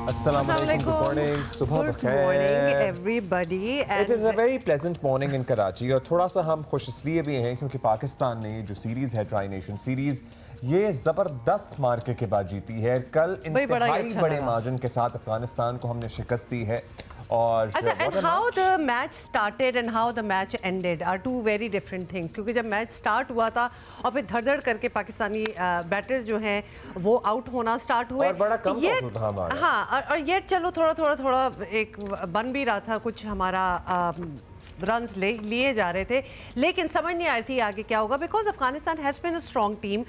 Assalamualaikum. Good morning. सुबह Good बखैर. morning everybody. It is a very pleasant morning in Karachi और थोड़ा सा हम खुश इसलिए भी हैं क्योंकि पाकिस्तान ने जो सीरीज़ है ट्राई नेशन सीरीज़ ये ज़बरदस्त मार्के के बाद जीती है. कल इंतहाई बड़े मार्जिन के साथ अफगानिस्तान को हमने शिकस्त दी है. और and how the match started and how the match ended are two very different things. क्योंकि जब मैच स्टार्ट हुआ था और फिर धड़-धड़ करके पाकिस्तानी बैटर्स जो हैं वो आउट होना स्टार्ट हुए और बड़ा कम था हमारा. हाँ, और ये चलो थोड़ा एक बन भी रहा था कुछ हमारा रन्स लिए जा रहे थे, लेकिन समझ नहीं आ रही थी आगे क्या होगा because Afghanistan has been a strong team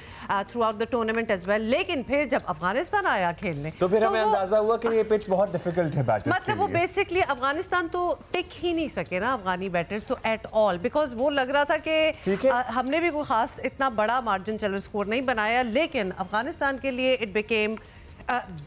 through the tournament as well. लेकिन फिर जब अफगानिस्तान आया खेलने तो फिर हमें अंदाजा हुआ कि ये पिच बहुत डिफिकल्ट है बैटर्स मतलब वो बेसिकली अफगानिस्तान तो टिक ही नहीं सके ना अफगानी बैटर्स तो एट ऑल बिकॉज वो लग रहा था कि हमने भी कोई खास इतना बड़ा मार्जिन चलो स्कोर नहीं बनाया, लेकिन अफगानिस्तान के लिए it became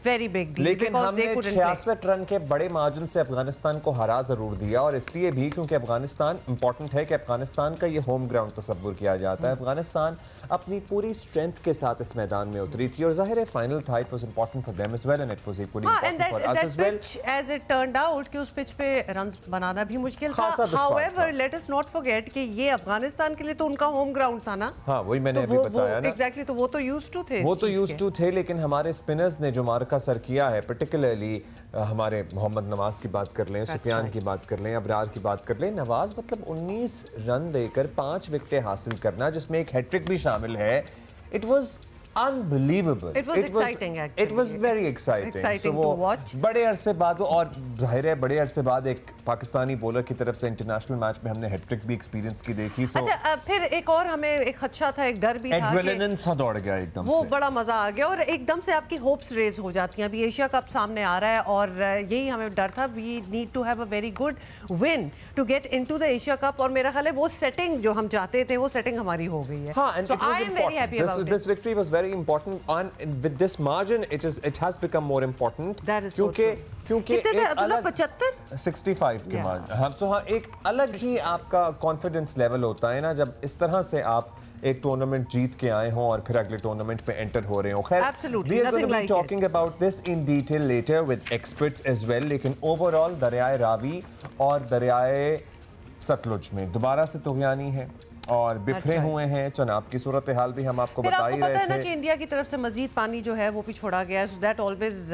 very big deal. लेकिन हमने 66 रन के बड़े मार्जिन से अफगानिस्तान को हरा जरूर दिया और इसलिए भी क्योंकि अफगानिस्तान इंपॉर्टेंट है कि अफगानिस्तान का ये होम ग्राउंड तस्वुर किया जाता है. अफगानिस्तान अपनी पूरी स्ट्रेंथ के साथ इस मैदान में उतरी थी और जाहिर है फाइनल था. It was important for them as well and it was equally important for us as well. As it turned out कि उस पिच पे रन्स बनाना भी मुश्किल था. However let us not forget कि ये अफगानिस्तान के लिए तो उनका होम ग्राउंड था ना. हां वही मैंने अभी बताया ना. एग्जैक्टली, तो वो तो यूज्ड टू थे. वो तो यूज्ड टू थे, लेकिन हमारे स्पिनर्स ने जो मार्का सर किया है पर्टिकुलरली हमारे मोहम्मद नवाज की बात कर लें, सुफियान की बात कर लें, अबरार की बात कर लें. नवाज मतलब 19 रन देकर 5 विकेटें हासिल करना जिसमें एक हैट्रिक भी शामिल है. It was unbelievable. It was exciting actually. It was very exciting. Exciting to watch. बड़े अरसे बाद और जाहिर है बड़े अरसे बाद एक पाकिस्तानी बॉलर की तरफ से इंटरनेशनल मैच में हमने हैट्रिक भी एक्सपीरियंस की देखी. अच्छा, फिर एक और हमें एक खदशा था, एक डर भी था. एड्रेनलिन सा दौड़ गया एकदम वो से. बड़ा मजा आ गया और एकदम से आपकी होप्स रेज हो जाती हैं. अभी एशिया कप सामने आ रहा है और यही हमें डर था. We need to have a very good win to get into the Asia cup और मेरा ख्याल है वो सेटिंग जो हम चाहते थे वो सेटिंग हमारी हो गई है. हाँ, and so I am very happy about it. This victory was very important on with this margin it has become more important. That is क्योंकि एक अलग 65 65 के मार्जिन. हाँ, तो हाँ एक अलग ही आपका कॉन्फिडेंस लेवल होता है ना जब इस तरह से आप एक टूर्नामेंट जीत के आए हों और फिर अगले टूर्नामेंट पे एंटर हो रहे हो. खैर we are going to be talking about this in detail later with experts as well. लेकिन ओवरऑल दरियाए रावी और दरियाए सतलुज में दोबारा से तुगयानी है और बिखरे हुए हैं. चनाब की सूरत हाल भी हम आपको बता ही रहे थे. ना कि इंडिया की तरफ से मजीद पानी जो है वो भी छोड़ा गया है. So that always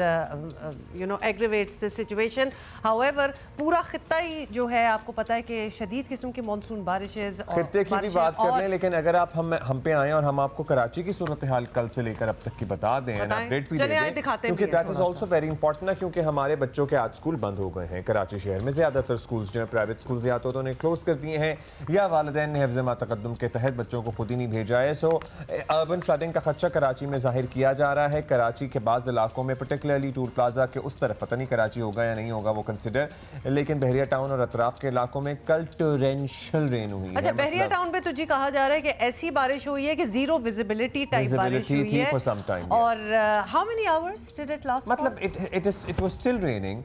you know aggravates the situation. However पूरा खित्ता ही जो है आपको पता है कि शदीद किस्म की मानसून बारिशें खित्ते की भी बात कर लें, लेकिन अगर आप हम पे आए और हम आपको कराची की सूरत हाल कल से लेकर अब तक की बता दें अपडेट भी दे दें क्योंकि that is also very important ना. क्योंकि हमारे बच्चों के आज स्कूल बंद हो गए हैं कराची शहर में. ज्यादातर स्कूल जो है प्राइवेट स्कूल या तो उन्हें क्लोज कर दिए हैं या वालिदैन ने हिफ्ज़ तकद्दुम के तहत बच्चों को खुद ही नहीं भेजा है. सो अर्बन फ्लडिंग का खदशा कराची में जाहिर किया जा रहा है. कराची के बाज़ इलाकों में पर्टिकुलरली टूर प्लाजा के उस तरफ पता नहीं कराची होगा या नहीं होगा वो कंसिडर, लेकिन बहरिया टाउन और अतराफ के इलाकों में कल टोरेंशियल रेन हुई. अच्छा, बहरिया टाउन पे तो जी कहा जा रहा है कि ऐसी बारिश हुई है कि जीरो विजिबिलिटी टाइप बारिश हुई है. और how many hours did it last? मतलब it was still raining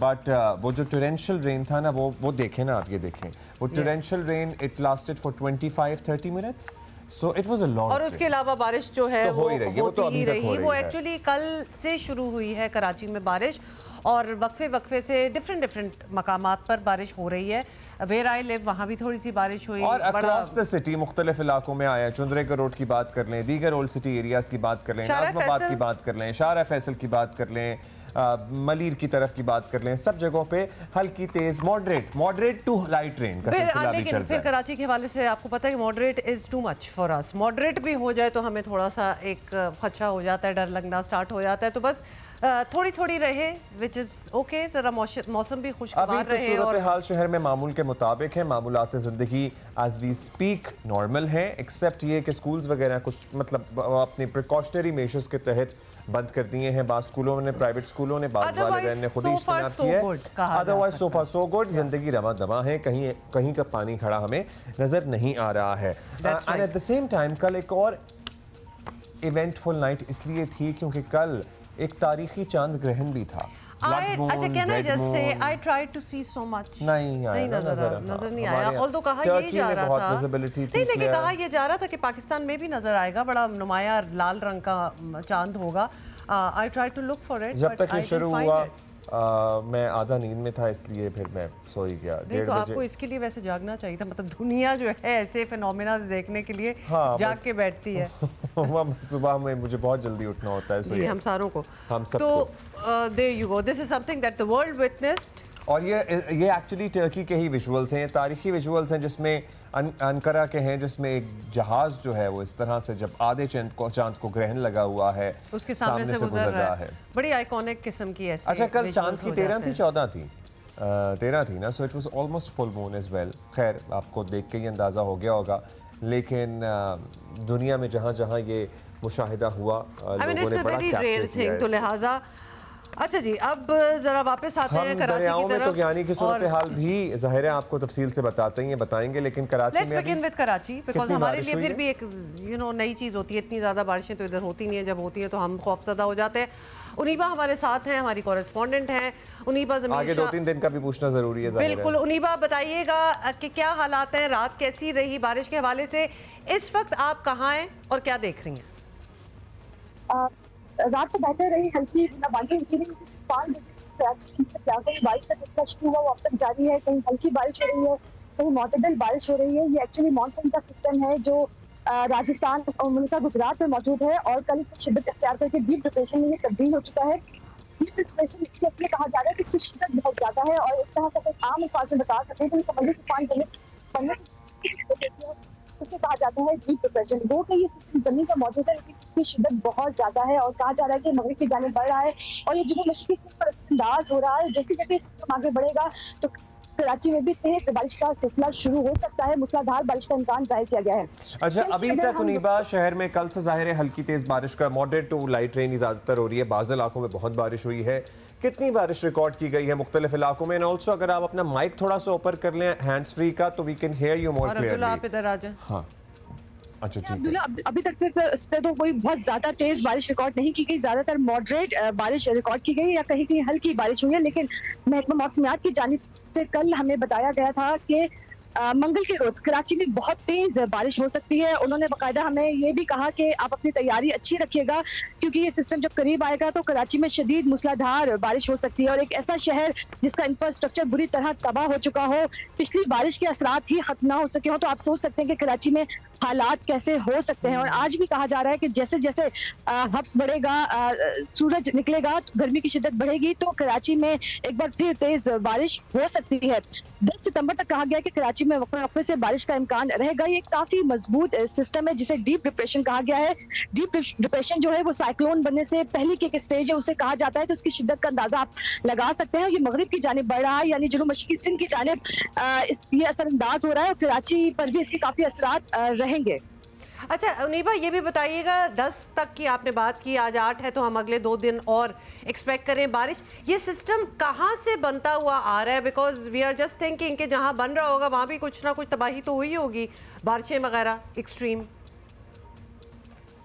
but वो जो टोरेंशियल रेन था ना वो देखें ना आप, ये देखें वो torrential rain it lasted for 25-30 minutes. So it was a long. और उसके अलावा बारिश जो है तो हो ही रही है. वो तो अभी तक हो रही है. वो एक्चुअली कल से शुरू हुई है कराची में बारिश और वक्फे से डिफरेंट मकामात पर बारिश हो रही है. वेयर आई लिव वहाँ भी थोड़ी सी बारिश हुई और अक्रॉस द सिटी मुख्तलिफ इलाकों में आया. चुंदरेकर रोड की बात कर लें, दीगर ओल्ड सिटी एरियाज की बात कर लें, नाज़िमाबाद की बात कर लें, शारा फैसल की बात कर लें, मलीर की तरफ की बात कर लें, सब जगहों पे हल्की तेज मॉडरेट टू लाइट रेन का सिलसिला भी चल रहा है. फिर कराची के हवाले से आपको पता है कि moderate is too much for us. Moderate भी हो जाए तो हमें थोड़ा सा एक खदशा हो जाता है, डर लगना स्टार्ट हो जाता है. तो बस थोड़ी रहे विच इज ओके. जरा मौसम भी खुशगवार रहे. सूरत हाल शहर में मामूल के मुताबिक है. मामूलात ज़िंदगी एज वी स्पीक नॉर्मल है, एक्सेप्ट ये कि स्कूल्स वगैरह कुछ मतलब अपने प्रिकॉशनरी मेजर्स के तहत बंद कर दिए हैं. बाज़ स्कूलों ने, प्राइवेट स्कूलों ने, बाज़ वालिदैन ने खुद ही इज्तिनाब किया है. अदरवाइज सो फार सो गुड. जिंदगी रमा दमा है. कहीं का पानी खड़ा हमें नजर नहीं आ रहा है. And at the same time कल एक और इवेंटफुल नाइट इसलिए थी क्योंकि कल एक तारीखी चांद ग्रहण भी था. अच्छा, can I just say I tried to see so much. नहीं नजर नहीं आया. ऑल्दो कहा ये जा रहा था. नहीं, लेकिन कहा ये जा रहा था कि पाकिस्तान में भी नजर आएगा. बड़ा नुमाया लाल रंग का चांद होगा. I tried to look for it. जब तक ये शुरू हुआ मैं आधा नींद में था, इसलिए फिर मैं सो ही गया। नहीं तो आपको इसके लिए वैसे जागना चाहिए था, मतलब दुनिया जो है ऐसे फिनोमेना देखने के लिए जाग के बैठती है। सुबह में मुझे बहुत जल्दी उठना होता है, जी हम सारों को, हम सब। तो there you go, this is something that the world witnessed। और ये एक्चुअली टर्की के ही विजुअल्स हैं, ये तारीखी विजुअल्स हैं जिसमें अंकारा के हैं, जिसमें एक जहाज जो है वो इस तरह से जब आधे चांद को ग्रहण लगा हुआ है उसके सामने से गुजर रहा है। बड़ी आइकॉनिक किस्म की ऐसी। अच्छा कल चांद की 13 थी 14 थी 13 थी ना, so it was almost full moon as well. खैर आपको देख के ही अंदाज़ा हो गया होगा, लेकिन दुनिया में जहाँ जहाँ ये मुशाहिदा हुआ लोगों ने बड़ा कैप्चर किया है। तो लिहाजा अच्छा जी, अब जरा वापस आते हैं कराची की तरफ। तो यानी कि सूरत हाल भी ज़ाहिर है आपको तफसील से बताते हैं, बताएंगे, लेकिन कराची में बिगिन विद कराची, बिकॉज़ हमारे लिए फिर भी एक नई चीज़ होती है। इतनी ज़्यादा बारिशें तो इधर होती नहीं है, जब होती हैं तो हम खौफजदा हो जाते हैं। उनीबा हमारे साथ हैं, हमारी कॉरेस्पॉन्डेंट हैं। उनीबा ज़मीन आगे 2-3 दिन का भी पूछना ज़रूरी है। बिल्कुल उनीबा, बताइएगा कि क्या हालात हैं, रात कैसी रही बारिश के हवाले से, इस वक्त आप कहाँ हैं और क्या देख रही हैं? रात तो बेहतर रही, हल्की बूंदाबांदी हुई थी, 5 बजे बारिश का सिलसिला शुरू हुआ वो अब तक जारी है। कहीं हल्की बारिश हो रही है, कहीं मुतदल बारिश हो रही है। ये एक्चुअली मानसून का सिस्टम है जो राजस्थान और मुल्का गुजरात में मौजूद है और कल शिद्दत इख्तियार करके डीप डिप्रेशन में ये तब्दील हो चुका है। डीप डिप्रेशन इसलिए कहा जा रहा है कि इसकी शिद्दत बहुत ज्यादा है और एक तरह से आम अल्फाज में बता सकते हैं कि समंदरी तूफान उसे कहा जाता है डीप डिप्रेशन। वो कि ये सिस्टम जमीन पर मौजूद है लेकिन इसकी शिद्दत बहुत ज्यादा है और कहा जा रहा है कि मगरिब की जानिब बढ़ रहा है और ये जुनूब मशरिकी पर अंदाज हो रहा है। जैसे जैसे सिस्टम आगे बढ़ेगा तो कराची में भी तेज बारिश का सिलसिला शुरू हो सकता है, मूसलाधार बारिश का इम्कान जाहिर किया गया है। अच्छा अभी तक उनीबा शहर में कल से जाहिर है हल्की तेज बारिश का मॉडरेट टू लाइट रेन ज्यादातर हो रही है, बाज़ इलाकों में बहुत बारिश हुई है। कितनी बारिश रिकॉर्ड की गई है मुख्तलिफ इलाकों में? ऑल्सो अगर आप अपना माइक थोड़ा सा ऊपर कर लें हैंड्स फ्री का तो we can hear you more clearly. आप इधर आ जाएं। हाँ अच्छा ठीक है। अभी तक तो कोई बहुत ज्यादा तेज बारिश रिकॉर्ड नहीं की गई, ज्यादातर मॉडरेट बारिश रिकॉर्ड की गई या कहीं कहीं हल्की बारिश हुई है। लेकिन महकमा मौसमियात की जानिब से कल हमें बताया गया था कि मंगल के रोज कराची में बहुत तेज बारिश हो सकती है। उन्होंने बाकायदा हमें ये भी कहा कि आप अपनी तैयारी अच्छी रखिएगा क्योंकि ये सिस्टम जब करीब आएगा तो कराची में शदीद मूसलाधार बारिश हो सकती है और एक ऐसा शहर जिसका इंफ्रास्ट्रक्चर बुरी तरह तबाह हो चुका हो, पिछली बारिश के असरात ही खत्म ना हो सके हो, तो आप सोच सकते हैं कि कराची में हालात कैसे हो सकते हैं। और आज भी कहा जा रहा है कि जैसे जैसे हब्स बढ़ेगा, सूरज निकलेगा, तो गर्मी की शिद्दत बढ़ेगी तो कराची में एक बार फिर तेज बारिश हो सकती है। 10 सितंबर तक कहा गया कि कराची में वक्फे से बारिश का इम्कान रहेगा। ये काफी मजबूत सिस्टम है जिसे डीप डिप्रेशन कहा गया है। डीप डिप्रेशन जो है वो साइक्लोन बनने से पहले की एक स्टेज है उसे कहा जाता है, तो उसकी शिद्दत का अंदाजा आप लगा सकते हैं। ये मगरिब की जानिब बढ़ रहा है यानी जुनूब मशरिकी सिंध की जानिब ये असरअंदाज हो रहा है और कराची पर भी इसके काफी असरात रहेंगे। अच्छा उनीबा ये भी बताइएगा 10 तक की आपने बात की, आज 8 है तो हम अगले 2 दिन और एक्सपेक्ट करें बारिश। ये सिस्टम कहाँ से बनता हुआ आ रहा है? Because we are just thinking कि जहाँ बन रहा होगा वहाँ भी कुछ ना कुछ तबाही तो हुई होगी, बारिशें वगैरह एक्सट्रीम।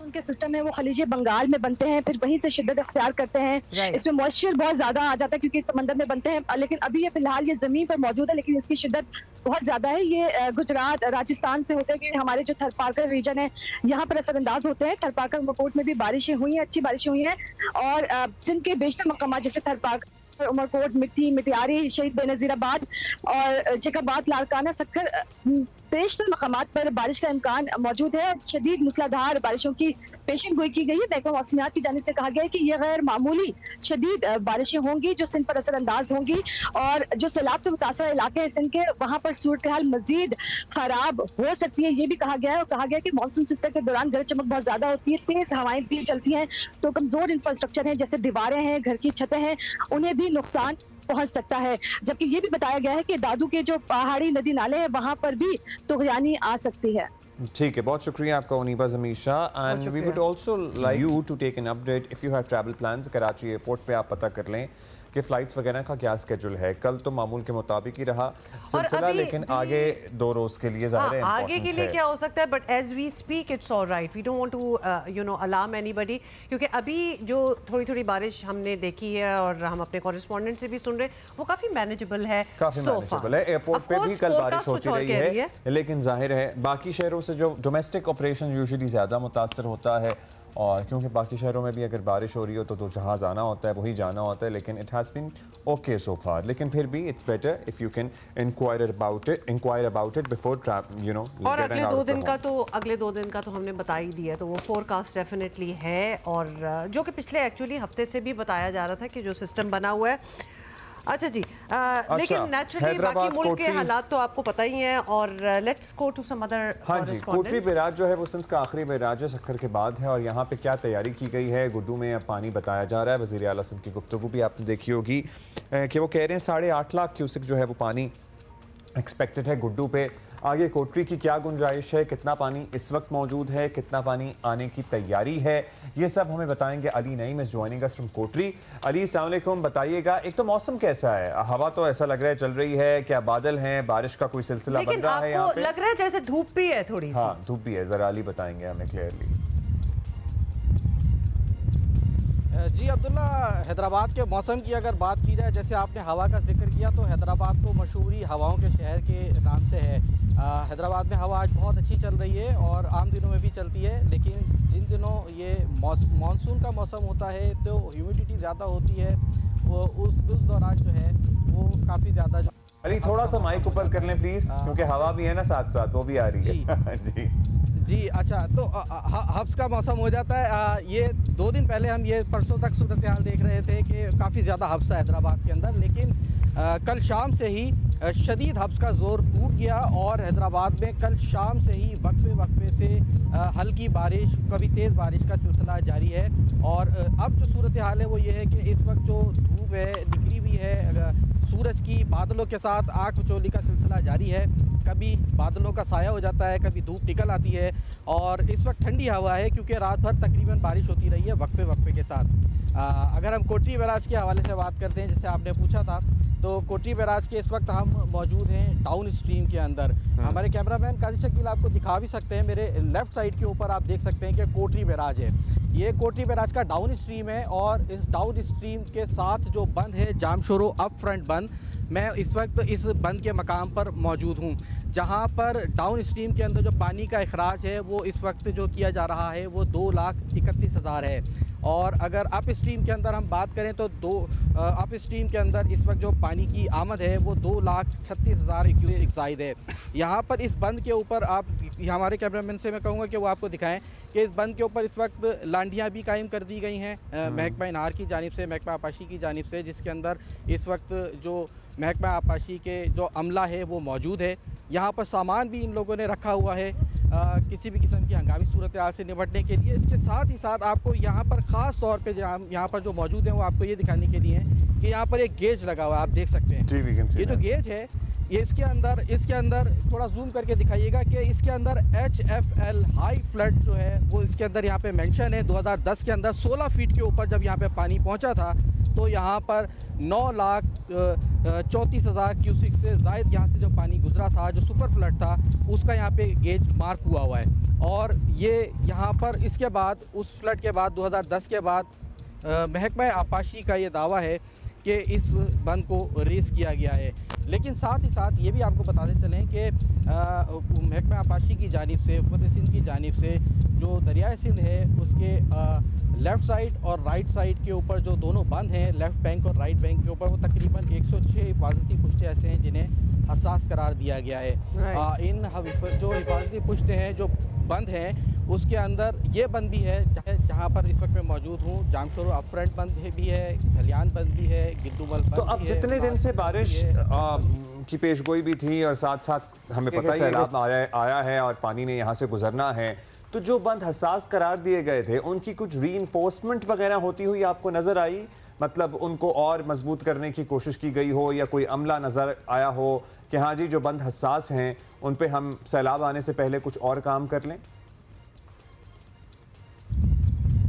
उनके सिस्टम है वो खलीज बंगाल में बनते हैं, फिर वहीं से शिद्दत अख्तियार करते हैं। इसमें मॉइस्चर बहुत ज्यादा आ जाता है क्योंकि समंदर में बनते हैं, लेकिन अभी ये फिलहाल ये जमीन पर मौजूद है लेकिन इसकी शिद्दत बहुत ज्यादा है। ये गुजरात राजस्थान से होते हैं, हमारे जो थरपारकर रीजन है यहाँ पर असरअंदाज होते हैं। थरपारकर उमरकोट में भी बारिशें हुई हैं, अच्छी बारिशें हुई हैं और सिंध के बेशतर मकाम जैसे थरपारकर, उमरकोट, मिट्टी, मिटियारी, शहीद बेनजीराबाद और जैकाबाद, लाड़काना, सक्कर बेशतर मकामात पर बारिश का इम्कान मौजूद है। शदीद मूसलाधार बारिशों की पेशन गोई की गई है। महकमा मौसमियात की जानिब से कहा गया है कि यह गैर मामूली शदीद बारिशें होंगी जो सिंध पर असरअंदाज होंगी और जो सैलाब से मुतासर इलाके हैं सिंध के वहाँ पर सूरत हाल मजीद खराब हो सकती है। ये भी कहा गया है और कहा गया कि मानसून सिस्टम के दौरान गरज चमक बहुत ज्यादा होती है, तेज हवाएं भी चलती हैं, तो कमजोर इंफ्रास्ट्रक्चर है जैसे दीवारें हैं, घर की छतें हैं, उन्हें भी नुकसान पहुंच सकता है। जबकि ये भी बताया गया है कि दादू के जो पहाड़ी नदी नाले हैं वहां पर भी तुगयानी आ सकती है। ठीक है, बहुत शुक्रिया आपका Uneeba Zamisha. And we would also like you to take an update if you have travel plans. Karachi airport पे आप पता कर लें कि फ्लाइट्स वगैरह का क्या स्केड्यूल है। कल तो मामूल के मुताबिक ही रहा सिलसिला, लेकिन आगे 2 रोज के लिए ज़ाहिर है आगे के लिए क्या हो सकता है, but as we speak it's alright, we don't want to alarm anybody, क्योंकि अभी जो थोड़ी थोड़ी बारिश हमने देखी है और हम अपने कॉरेस्पॉन्डेंट से भी सुन रहे हैं वो काफी मैनेजेबल है, काफी मैनेजेबल है। एयरपोर्ट पे भी कल बारिश होती रही है, लेकिन जाहिर है बाकी शहरों से जो डोमेस्टिक ऑपरेशन यूजुअली ज्यादा मुतासर होता है और क्योंकि बाकी शहरों में भी अगर बारिश हो रही हो तो जहाज़ आना होता है, वही जाना होता है, लेकिन it has been okay so far. लेकिन फिर भी it's better if you can inquire about it before you know. और अगले 2 दिन का तो हमने बता ही दिया, तो वो फोरकास्ट डेफिनेटली है, और जो कि पिछले एक्चुअली हफ्ते से भी बताया जा रहा था कि जो सिस्टम बना हुआ है। अच्छा जी, लेकिन नेचुरली बाकी मुल्क के हालात तो आपको पता ही हैं, और let's go to some other. हाँ जी, कोटरी बैराज जो है वो सिंध का आखिरी बैराज है सक्खर के बाद है, और यहाँ पे क्या तैयारी की गई है। गुड्डू में अब पानी बताया जा रहा है, वज़ीर आला सिंध की गुफ्तगू भी आपने देखी होगी कि वो कह रहे हैं 8.5 लाख क्यूसेक जो है वो पानी एक्सपेक्टेड है गुड्डू पे। आगे कोटरी की क्या गुंजाइश है, कितना पानी इस वक्त मौजूद है, कितना पानी आने की तैयारी है, ये सब हमें बताएंगे Ali Naeem is joining us from Kotri. Ali अस्सलाम वालेकुम, बताइएगा एक तो मौसम कैसा है, हवा तो ऐसा लग रहा है चल रही है, क्या बादल हैं, बारिश का कोई सिलसिला बन रहा है यहाँ पे? लग रहा है जैसे धूप भी है थोड़ी सी। हाँ धूप भी है, जरा अली बताएंगे हमें क्लियरली। जी अब्दुल्ला, हैदराबाद के मौसम की अगर बात की जाए, जैसे आपने हवा का जिक्र किया, तो हैदराबाद तो मशहूरी हवाओं के शहर के नाम से है। हैदराबाद में हवा आज बहुत अच्छी चल रही है और आम दिनों में भी चलती है, लेकिन जिन दिनों ये मानसून का मौसम होता है तो ह्यूमिडिटी ज़्यादा होती है, वो उस दौरान जो है वो काफ़ी ज़्यादा। अली थोड़ा सा माइक ऊपर कर लें प्लीज़, क्योंकि हवा भी है ना साथ साथ, वो भी आ रही है। जी जी अच्छा, तो हब्स का मौसम हो जाता है। ये 2 दिन पहले हम ये परसों तक सूरत हाल देख रहे थे कि काफ़ी ज़्यादा हब्स है हैदराबाद के अंदर, लेकिन कल शाम से ही शदीद हब्स का ज़ोर टूट गया और हैदराबाद में कल शाम से ही वक्फे से हल्की बारिश, कभी तेज़ बारिश का सिलसिला जारी है। और अब जो सूरत हाल है वो ये है कि इस वक्त जो धूप है निकली हुई है, सूरज की बादलों के साथ आग मिचौली का सिलसिला जारी है, कभी बादलों का साया हो जाता है, कभी धूप निकल आती है, और इस वक्त ठंडी हवा है क्योंकि रात भर तकरीबन बारिश होती रही है वक्फे के साथ। अगर हम कोटरी बैराज के हवाले से बात करते हैं, जिससे आपने पूछा था, तो कोटरी बैराज के इस वक्त हम मौजूद हैं डाउन स्ट्रीम के अंदर। हमारे कैमरामैन काजी शकील आपको दिखा भी सकते हैं, मेरे लेफ़्ट साइड के ऊपर आप देख सकते हैं कि कोटरी बैराज है। ये कोटरी बैराज का डाउन स्ट्रीम है, और इस डाउन स्ट्रीम के साथ जो बंद है जामशोरो अप फ्रंट बंद, मैं इस वक्त इस बंद के मकाम पर मौजूद हूँ, जहाँ पर डाउन स्ट्रीम के अंदर जो पानी का अखराज है वो इस वक्त जो किया जा रहा है वो 2,31,000 है। और अगर अप स्ट्रीम के अंदर हम बात करें तो अप स्ट्रीम के अंदर इस वक्त जो पानी की आमद है वो 2,36,000 क्यूसेक जायद है। यहाँ पर इस बंद के ऊपर आप, हमारे कैमरामैन से मैं कहूँगा कि वो आपको दिखाएं कि इस बंद के ऊपर इस वक्त लांडियाँ भी कायम कर दी गई हैं महकमा इनहार की जानिब से, महकमा आपाशी की जानिब से, जिसके अंदर इस वक्त जो महकमा आपाशी के जो अमला है वो मौजूद है। यहाँ पर सामान भी इन लोगों ने रखा हुआ है किसी भी किस्म की हंगामी सूरत हाल से निपटने के लिए। इसके साथ ही साथ आपको यहाँ पर ख़ास तौर पे यहाँ पर जो मौजूद हैं वो आपको ये दिखाने के लिए है कि यहाँ पर एक गेज लगा हुआ है, आप देख सकते हैं। ये जो गेज है ये इसके अंदर थोड़ा जूम करके दिखाइएगा कि इसके अंदर HFL हाई फ्लड जो है वो इसके अंदर यहाँ पे मेंशन है। 2010 के अंदर 16 फीट के ऊपर जब यहाँ पे पानी पहुँचा था तो यहाँ पर 9,34,000 क्यूसिक से ज़ायद यहाँ से जो पानी गुजरा था, जो सुपर फ्लड था, उसका यहाँ पे गेज मार्क हुआ है। और ये यहाँ पर इसके बाद, उस फ्लड के बाद 2010 के बाद महकमा आपाशी का ये दावा है कि इस बंद को रेस किया गया है। लेकिन साथ ही साथ ये भी आपको बताते चलें कि महकमा आपाशी की जानिब से, हुकूमत सिंध की जानिब से जो दरियाए सिंध है उसके लेफ़्ट साइड और राइट साइड के ऊपर जो दोनों बंद हैं, लेफ़्ट बैंक और राइट बैंक के ऊपर, वो तकरीबन 106 हिफाजती पुश्ते ऐसे हैं जिन्हें हसास करार दिया गया है। इन जो हिफाजती पुश्ते हैं जो बंद हैं उसके अंदर ये बंद भी है जहाँ पर इस वक्त मैं मौजूद हूँ। जामशोरो अप फ्रंट बंद भी है, खलियान बंद भी है, गिद्दूबल बंद भी है। तो अब जितने दिन से बारिश की पेशगोई भी थी और साथ साथ हमें पता है सैलाब आया है और पानी ने यहाँ से गुजरना है, तो जो बंद हसास करार दिए गए थे उनकी कुछ रीइंफोर्समेंट वगैरह होती हुई आपको नज़र आई? मतलब उनको और मजबूत करने की कोशिश की गई हो या कोई अमला नज़र आया हो कि हाँ जी जो बंद हसास हैं उन पे हम सैलाब आने से पहले कुछ और काम कर लें?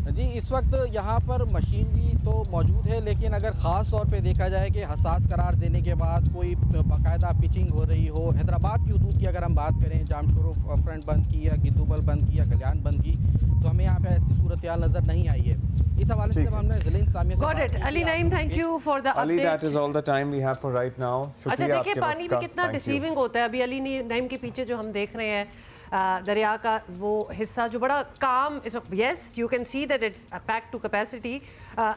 जी इस वक्त यहाँ पर मशीनरी तो मौजूद है, लेकिन अगर ख़ास तौर पे देखा जाए कि हसास करार देने के बाद कोई बाकायदा पिचिंग हो रही हो, हैदराबाद की हदूद की अगर हम बात करें, जामशोरो फ्रंट बंद की या गिद्दूबल बंद की या कल्याण बंद की, तो हमें यहाँ पे ऐसी सूरत हाल नज़र नहीं आई है। इस हवाले से जब हमने ज़िला इंतज़ामिया से बात की, Ali Naeem, thank you for the update. Ali, that is all the time we have for right now. अच्छा देखिए पानी भी कितना डिसीविंग होता है। अभी अली नईम के पीछे जो हम देख रहे हैं दरिया का वो हिस्सा जो बड़ा काम, yes you can see that it's packed to capacity,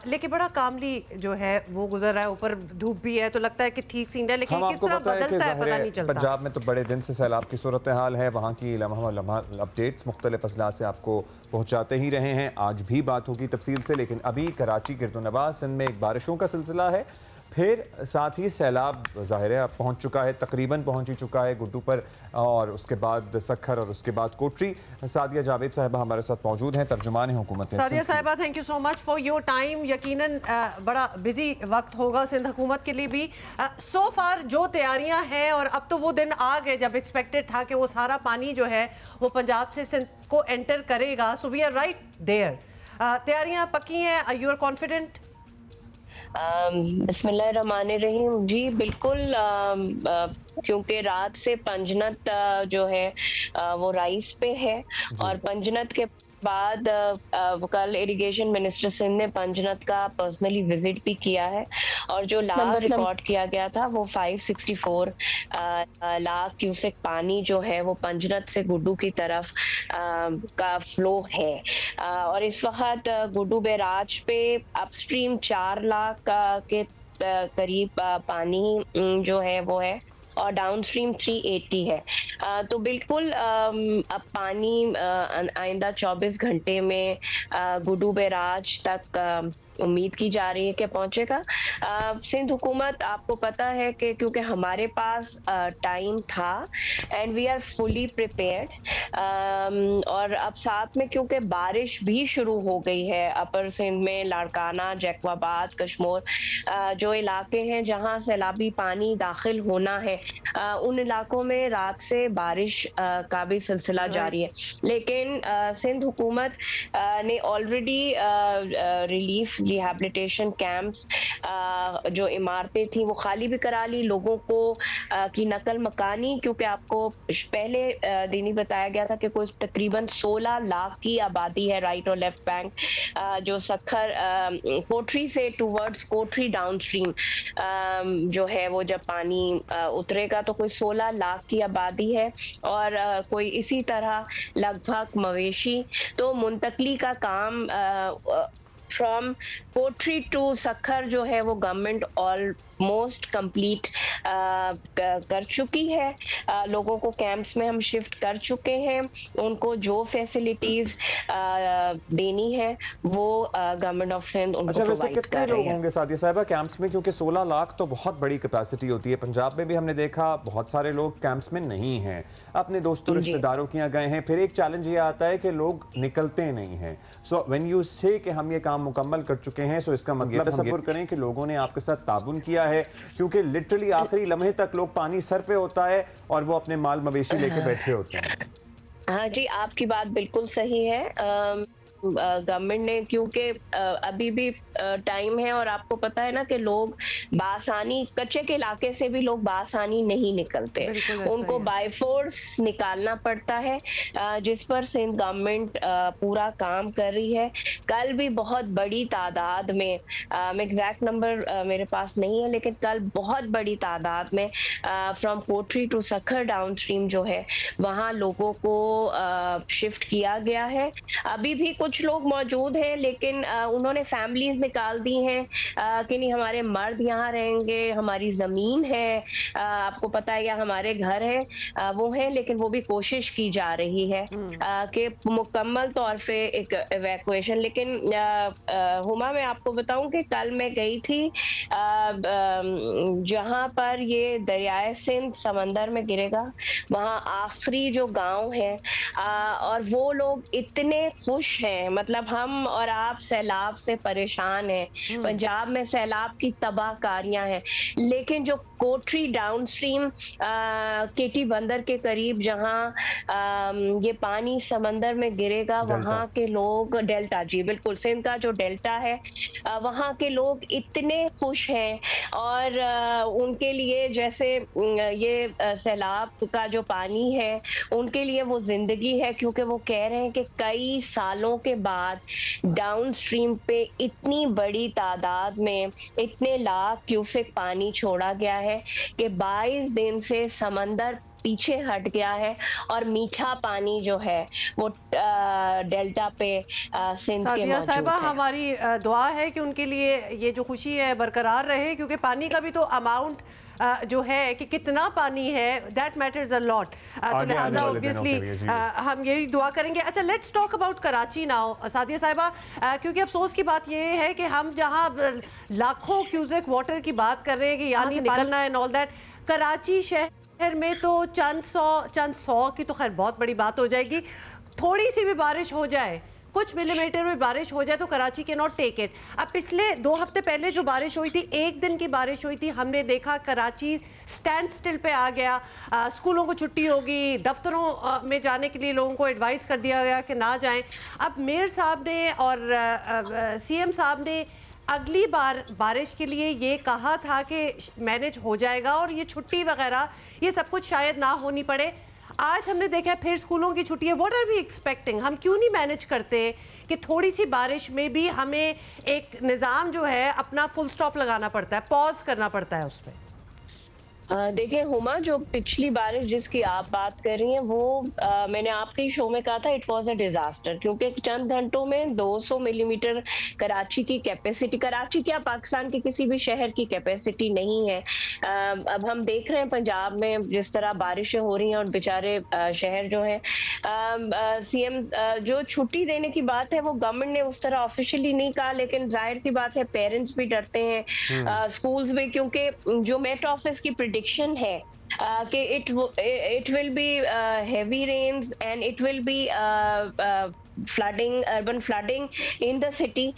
लेकिन बड़ा कामली जो है वो गुजर रहा है। ऊपर धूप भी है तो लगता है कि ठीक सीन है, लेकिन किस तरह बदलता है पता नहीं चलता। पंजाब में तो बड़े दिन से सैलाब की सूरत हाल है, वहाँ की लम्हा अपडेट्स मुख्तलिफ अजला से आपको पहुँचाते ही रहे हैं। आज भी बात होगी तफसील से, लेकिन अभी कराची, गिरदोनवाज, सिंध में एक बारिशों का सिलसिला है, फिर साथ ही सैलाब ज़ाहिर है पहुँच चुका है, तकरीबन पहुँच ही चुका है गुड्डू पर, और उसके बाद सखर और उसके बाद कोटरी। सादिया जावेद साहिबा हमारे साथ मौजूद हैं, तर्जुमान हुकूमत। सादिया साहिबा, thank you so much for your time. यकीनन बड़ा बिजी वक्त होगा सिंध हुकूमत के लिए भी। सो फार जो तैयारियां हैं, और अब तो वो दिन आ गए जब एक्सपेक्टेड था कि वो सारा पानी जो है वो पंजाब से सिंध को एंटर करेगा, so we are right there. तैयारियां पक्की हैं, यू आर कॉन्फिडेंट? बिस्मिल्लाहिर्रहमानिर्रहीम, जी बिल्कुल, क्योंकि रात से पंजनत जो है वो राइस पे है, और पंजनत के बाद कल इरिगेशन मिनिस्टर सिंध ने पंजनत का पर्सनली विजिट भी किया है, और जो लास्ट रिकॉर्ड किया गया था वो 564 लाख क्यूसेक पानी जो है वो पंजनत से गुड्डू की तरफ का फ्लो है। और इस वक्त गुड्डू बैराज पे अपस्ट्रीम 4 लाख के करीब पानी जो है वो है, और डाउनस्ट्रीम 380 है। तो बिल्कुल अब पानी आइंदा 24 घंटे में गुड्डू बैराज तक उम्मीद की जा रही है कि पहुंचेगा। सिंध हुकूमत, आपको पता है कि क्योंकि हमारे पास टाइम था and we are fully prepared, और अब साथ में क्योंकि बारिश भी शुरू हो गई है अपर सिंध में, लाड़काना, जैकवाबाद, कश्मोर, जो इलाके हैं जहां सैलाबी पानी दाखिल होना है, उन इलाकों में रात से बारिश का भी सिलसिला जारी है। लेकिन सिंध हुकूमत ने ऑलरेडी रिलीफ रिहैबिलिटेशन कैंप्स, जो इमारतें थी वो खाली भी करा ली, लोगों को की नकल मकानी, क्योंकि आपको पहले दिन ही बताया गया था कि कोई तकरीबन 16 लाख की आबादी है राइट और लेफ्ट बैंक, जो सखर कोटरी से टूवर्ड्स कोटरी डाउनस्ट्रीम जो है वो जब पानी उतरेगा तो कोई 16 लाख की आबादी है, और कोई इसी तरह लगभग मवेशी। तो मुंतकली का काम फ्रॉम कोटरी टू सखर जो है वो गवर्नमेंट ऑलमोस्ट कंप्लीट कर चुकी है। लोगों को कैंप्स में हम शिफ्ट कर चुके हैं, उनको जो फैसिलिटीज देनी है वो गवर्नमेंट ऑफ सिंध उनको प्रोवाइड कर रही है। कितने लोग होंगे सादिया साहिबा कैंप्स में, क्योंकि 16 लाख तो बहुत बड़ी कैपेसिटी होती है। पंजाब में भी हमने देखा बहुत सारे लोग कैंप्स में नहीं हैं, अपने दोस्तों रिश्तेदारों के यहाँ गए हैं। फिर एक चैलेंज ये आता है कि लोग निकलते नहीं हैं। सो व्हेन यू से कि हम ये काम मुकम्मल कर चुके हैं, सो इसका मतलब तसव्वुर करें कि लोगों ने आपके साथ ताबुन किया है, क्योंकि लिटरली आखिरी लम्हे तक लोग पानी सर पे होता है और वो अपने माल मवेशी लेके बैठे होते हैं। हाँ जी, आपकी बात बिल्कुल सही है। गवर्नमेंट ने, क्योंकि अभी भी टाइम है, और आपको पता है ना कि लोग बासानी, कच्चे के इलाके से भी लोग बासानी नहीं निकलते, उनको बाय फोर्स निकालना पड़ता है, जिस पर सिंध गवर्नमेंट पूरा काम कर रही है। कल भी बहुत बड़ी तादाद में, एग्जैक्ट नंबर मेरे पास नहीं है, लेकिन कल बहुत बड़ी तादाद में from Kotri to Sukkur downstream जो है वहाँ लोगों को शिफ्ट किया गया है। अभी भी कुछ लोग मौजूद हैं, लेकिन उन्होंने फैमिलीज निकाल दी हैं कि नहीं हमारे मर्द यहाँ रहेंगे, हमारी ज़मीन है, आपको पता है या हमारे घर है, वो है, लेकिन वो भी कोशिश की जा रही है कि मुकम्मल तौर पे एक एवैक्यूएशन। लेकिन हुमा, मैं आपको बताऊं कि कल मैं गई थी जहाँ पर ये दरियाए सिंध समंदर में गिरेगा, वहाँ आखिरी जो गांव है, और वो लोग इतने खुश हैं, मतलब हम और आप सैलाब से परेशान हैं, पंजाब में सैलाब की तबाहकारियां हैं, लेकिन जो कोटरी डाउनस्ट्रीम केटी बंदर के करीब जहां ये पानी समंदर में गिरेगा, वहां के लोग, डेल्टा, जी बिल्कुल, सिंध का जो डेल्टा है, वहां के लोग इतने खुश हैं, और उनके लिए जैसे ये सैलाब का जो पानी है उनके लिए वो जिंदगी है, क्योंकि वो कह रहे हैं कि कई सालों के बाद डाउनस्ट्रीम पे इतनी बड़ी तादाद में इतने लाख क्यूसेक पानी छोड़ा गया है कि 22 दिन से समंदर पीछे हट गया है और मीठा पानी जो है वो डेल्टा पे सिंध के मौजूद है। हमारी दुआ है कि उनके लिए ये जो खुशी है बरकरार रहे, क्योंकि पानी का भी तो अमाउंट जो है कि कितना पानी है दैट मैटर्स अ लॉट। तो लिहाजा ऑब्वियसली हम यही दुआ करेंगे। अच्छा, let's talk about Karachi now Sadia साहिबा, क्योंकि अफसोस की बात ये है कि हम जहां लाखों क्यूसेक वाटर की बात कर रहे हैं कि यानी निकलना है एंड ऑल दैट, कराची शहर में तो चंद सौ की तो खैर बहुत बड़ी बात हो जाएगी। थोड़ी सी भी बारिश हो जाए, कुछ मिलीमीटर में बारिश हो जाए तो कराची के नॉट टेक इट। अब पिछले 2 हफ्ते पहले जो बारिश हुई थी, एक दिन की बारिश हुई थी, हमने देखा कराची स्टैंड स्टिल पे आ गया। स्कूलों को छुट्टी होगी, दफ्तरों में जाने के लिए लोगों को एडवाइस कर दिया गया कि ना जाएं। अब मेयर साहब ने और सीएम साहब ने अगली बार बारिश के लिए ये कहा था कि मैनेज हो जाएगा और ये छुट्टी वगैरह ये सब कुछ शायद ना होनी पड़े। आज हमने देखा फिर स्कूलों की छुट्टी है। What are we expecting? हम क्यों नहीं मैनेज करते कि थोड़ी सी बारिश में भी हमें एक निज़ाम जो है अपना फुल स्टॉप लगाना पड़ता है, पॉज करना पड़ता है उसमें? देखिए हुमा, जो पिछली बारिश जिसकी आप बात कर रही हैं वो मैंने आपके शो में कहा था इट वाज अ डिजास्टर, क्योंकि चंद घंटों में 200 मिलीमीटर कराची की कैपेसिटी, कराची क्या पाकिस्तान के किसी भी शहर की कैपेसिटी नहीं है। अब हम देख रहे हैं पंजाब में जिस तरह बारिशें हो रही हैं और बेचारे शहर जो है सीएम जो छुट्टी देने की बात है वो गवर्नमेंट ने उस तरह ऑफिशियली नहीं कहा, लेकिन जाहिर सी बात है पेरेंट्स भी डरते हैं, स्कूल्स में, क्योंकि जो मेट ऑफिस की प्रेडिक्शन है कि it will be heavy rains and it will be flooding, urban flooding in the city.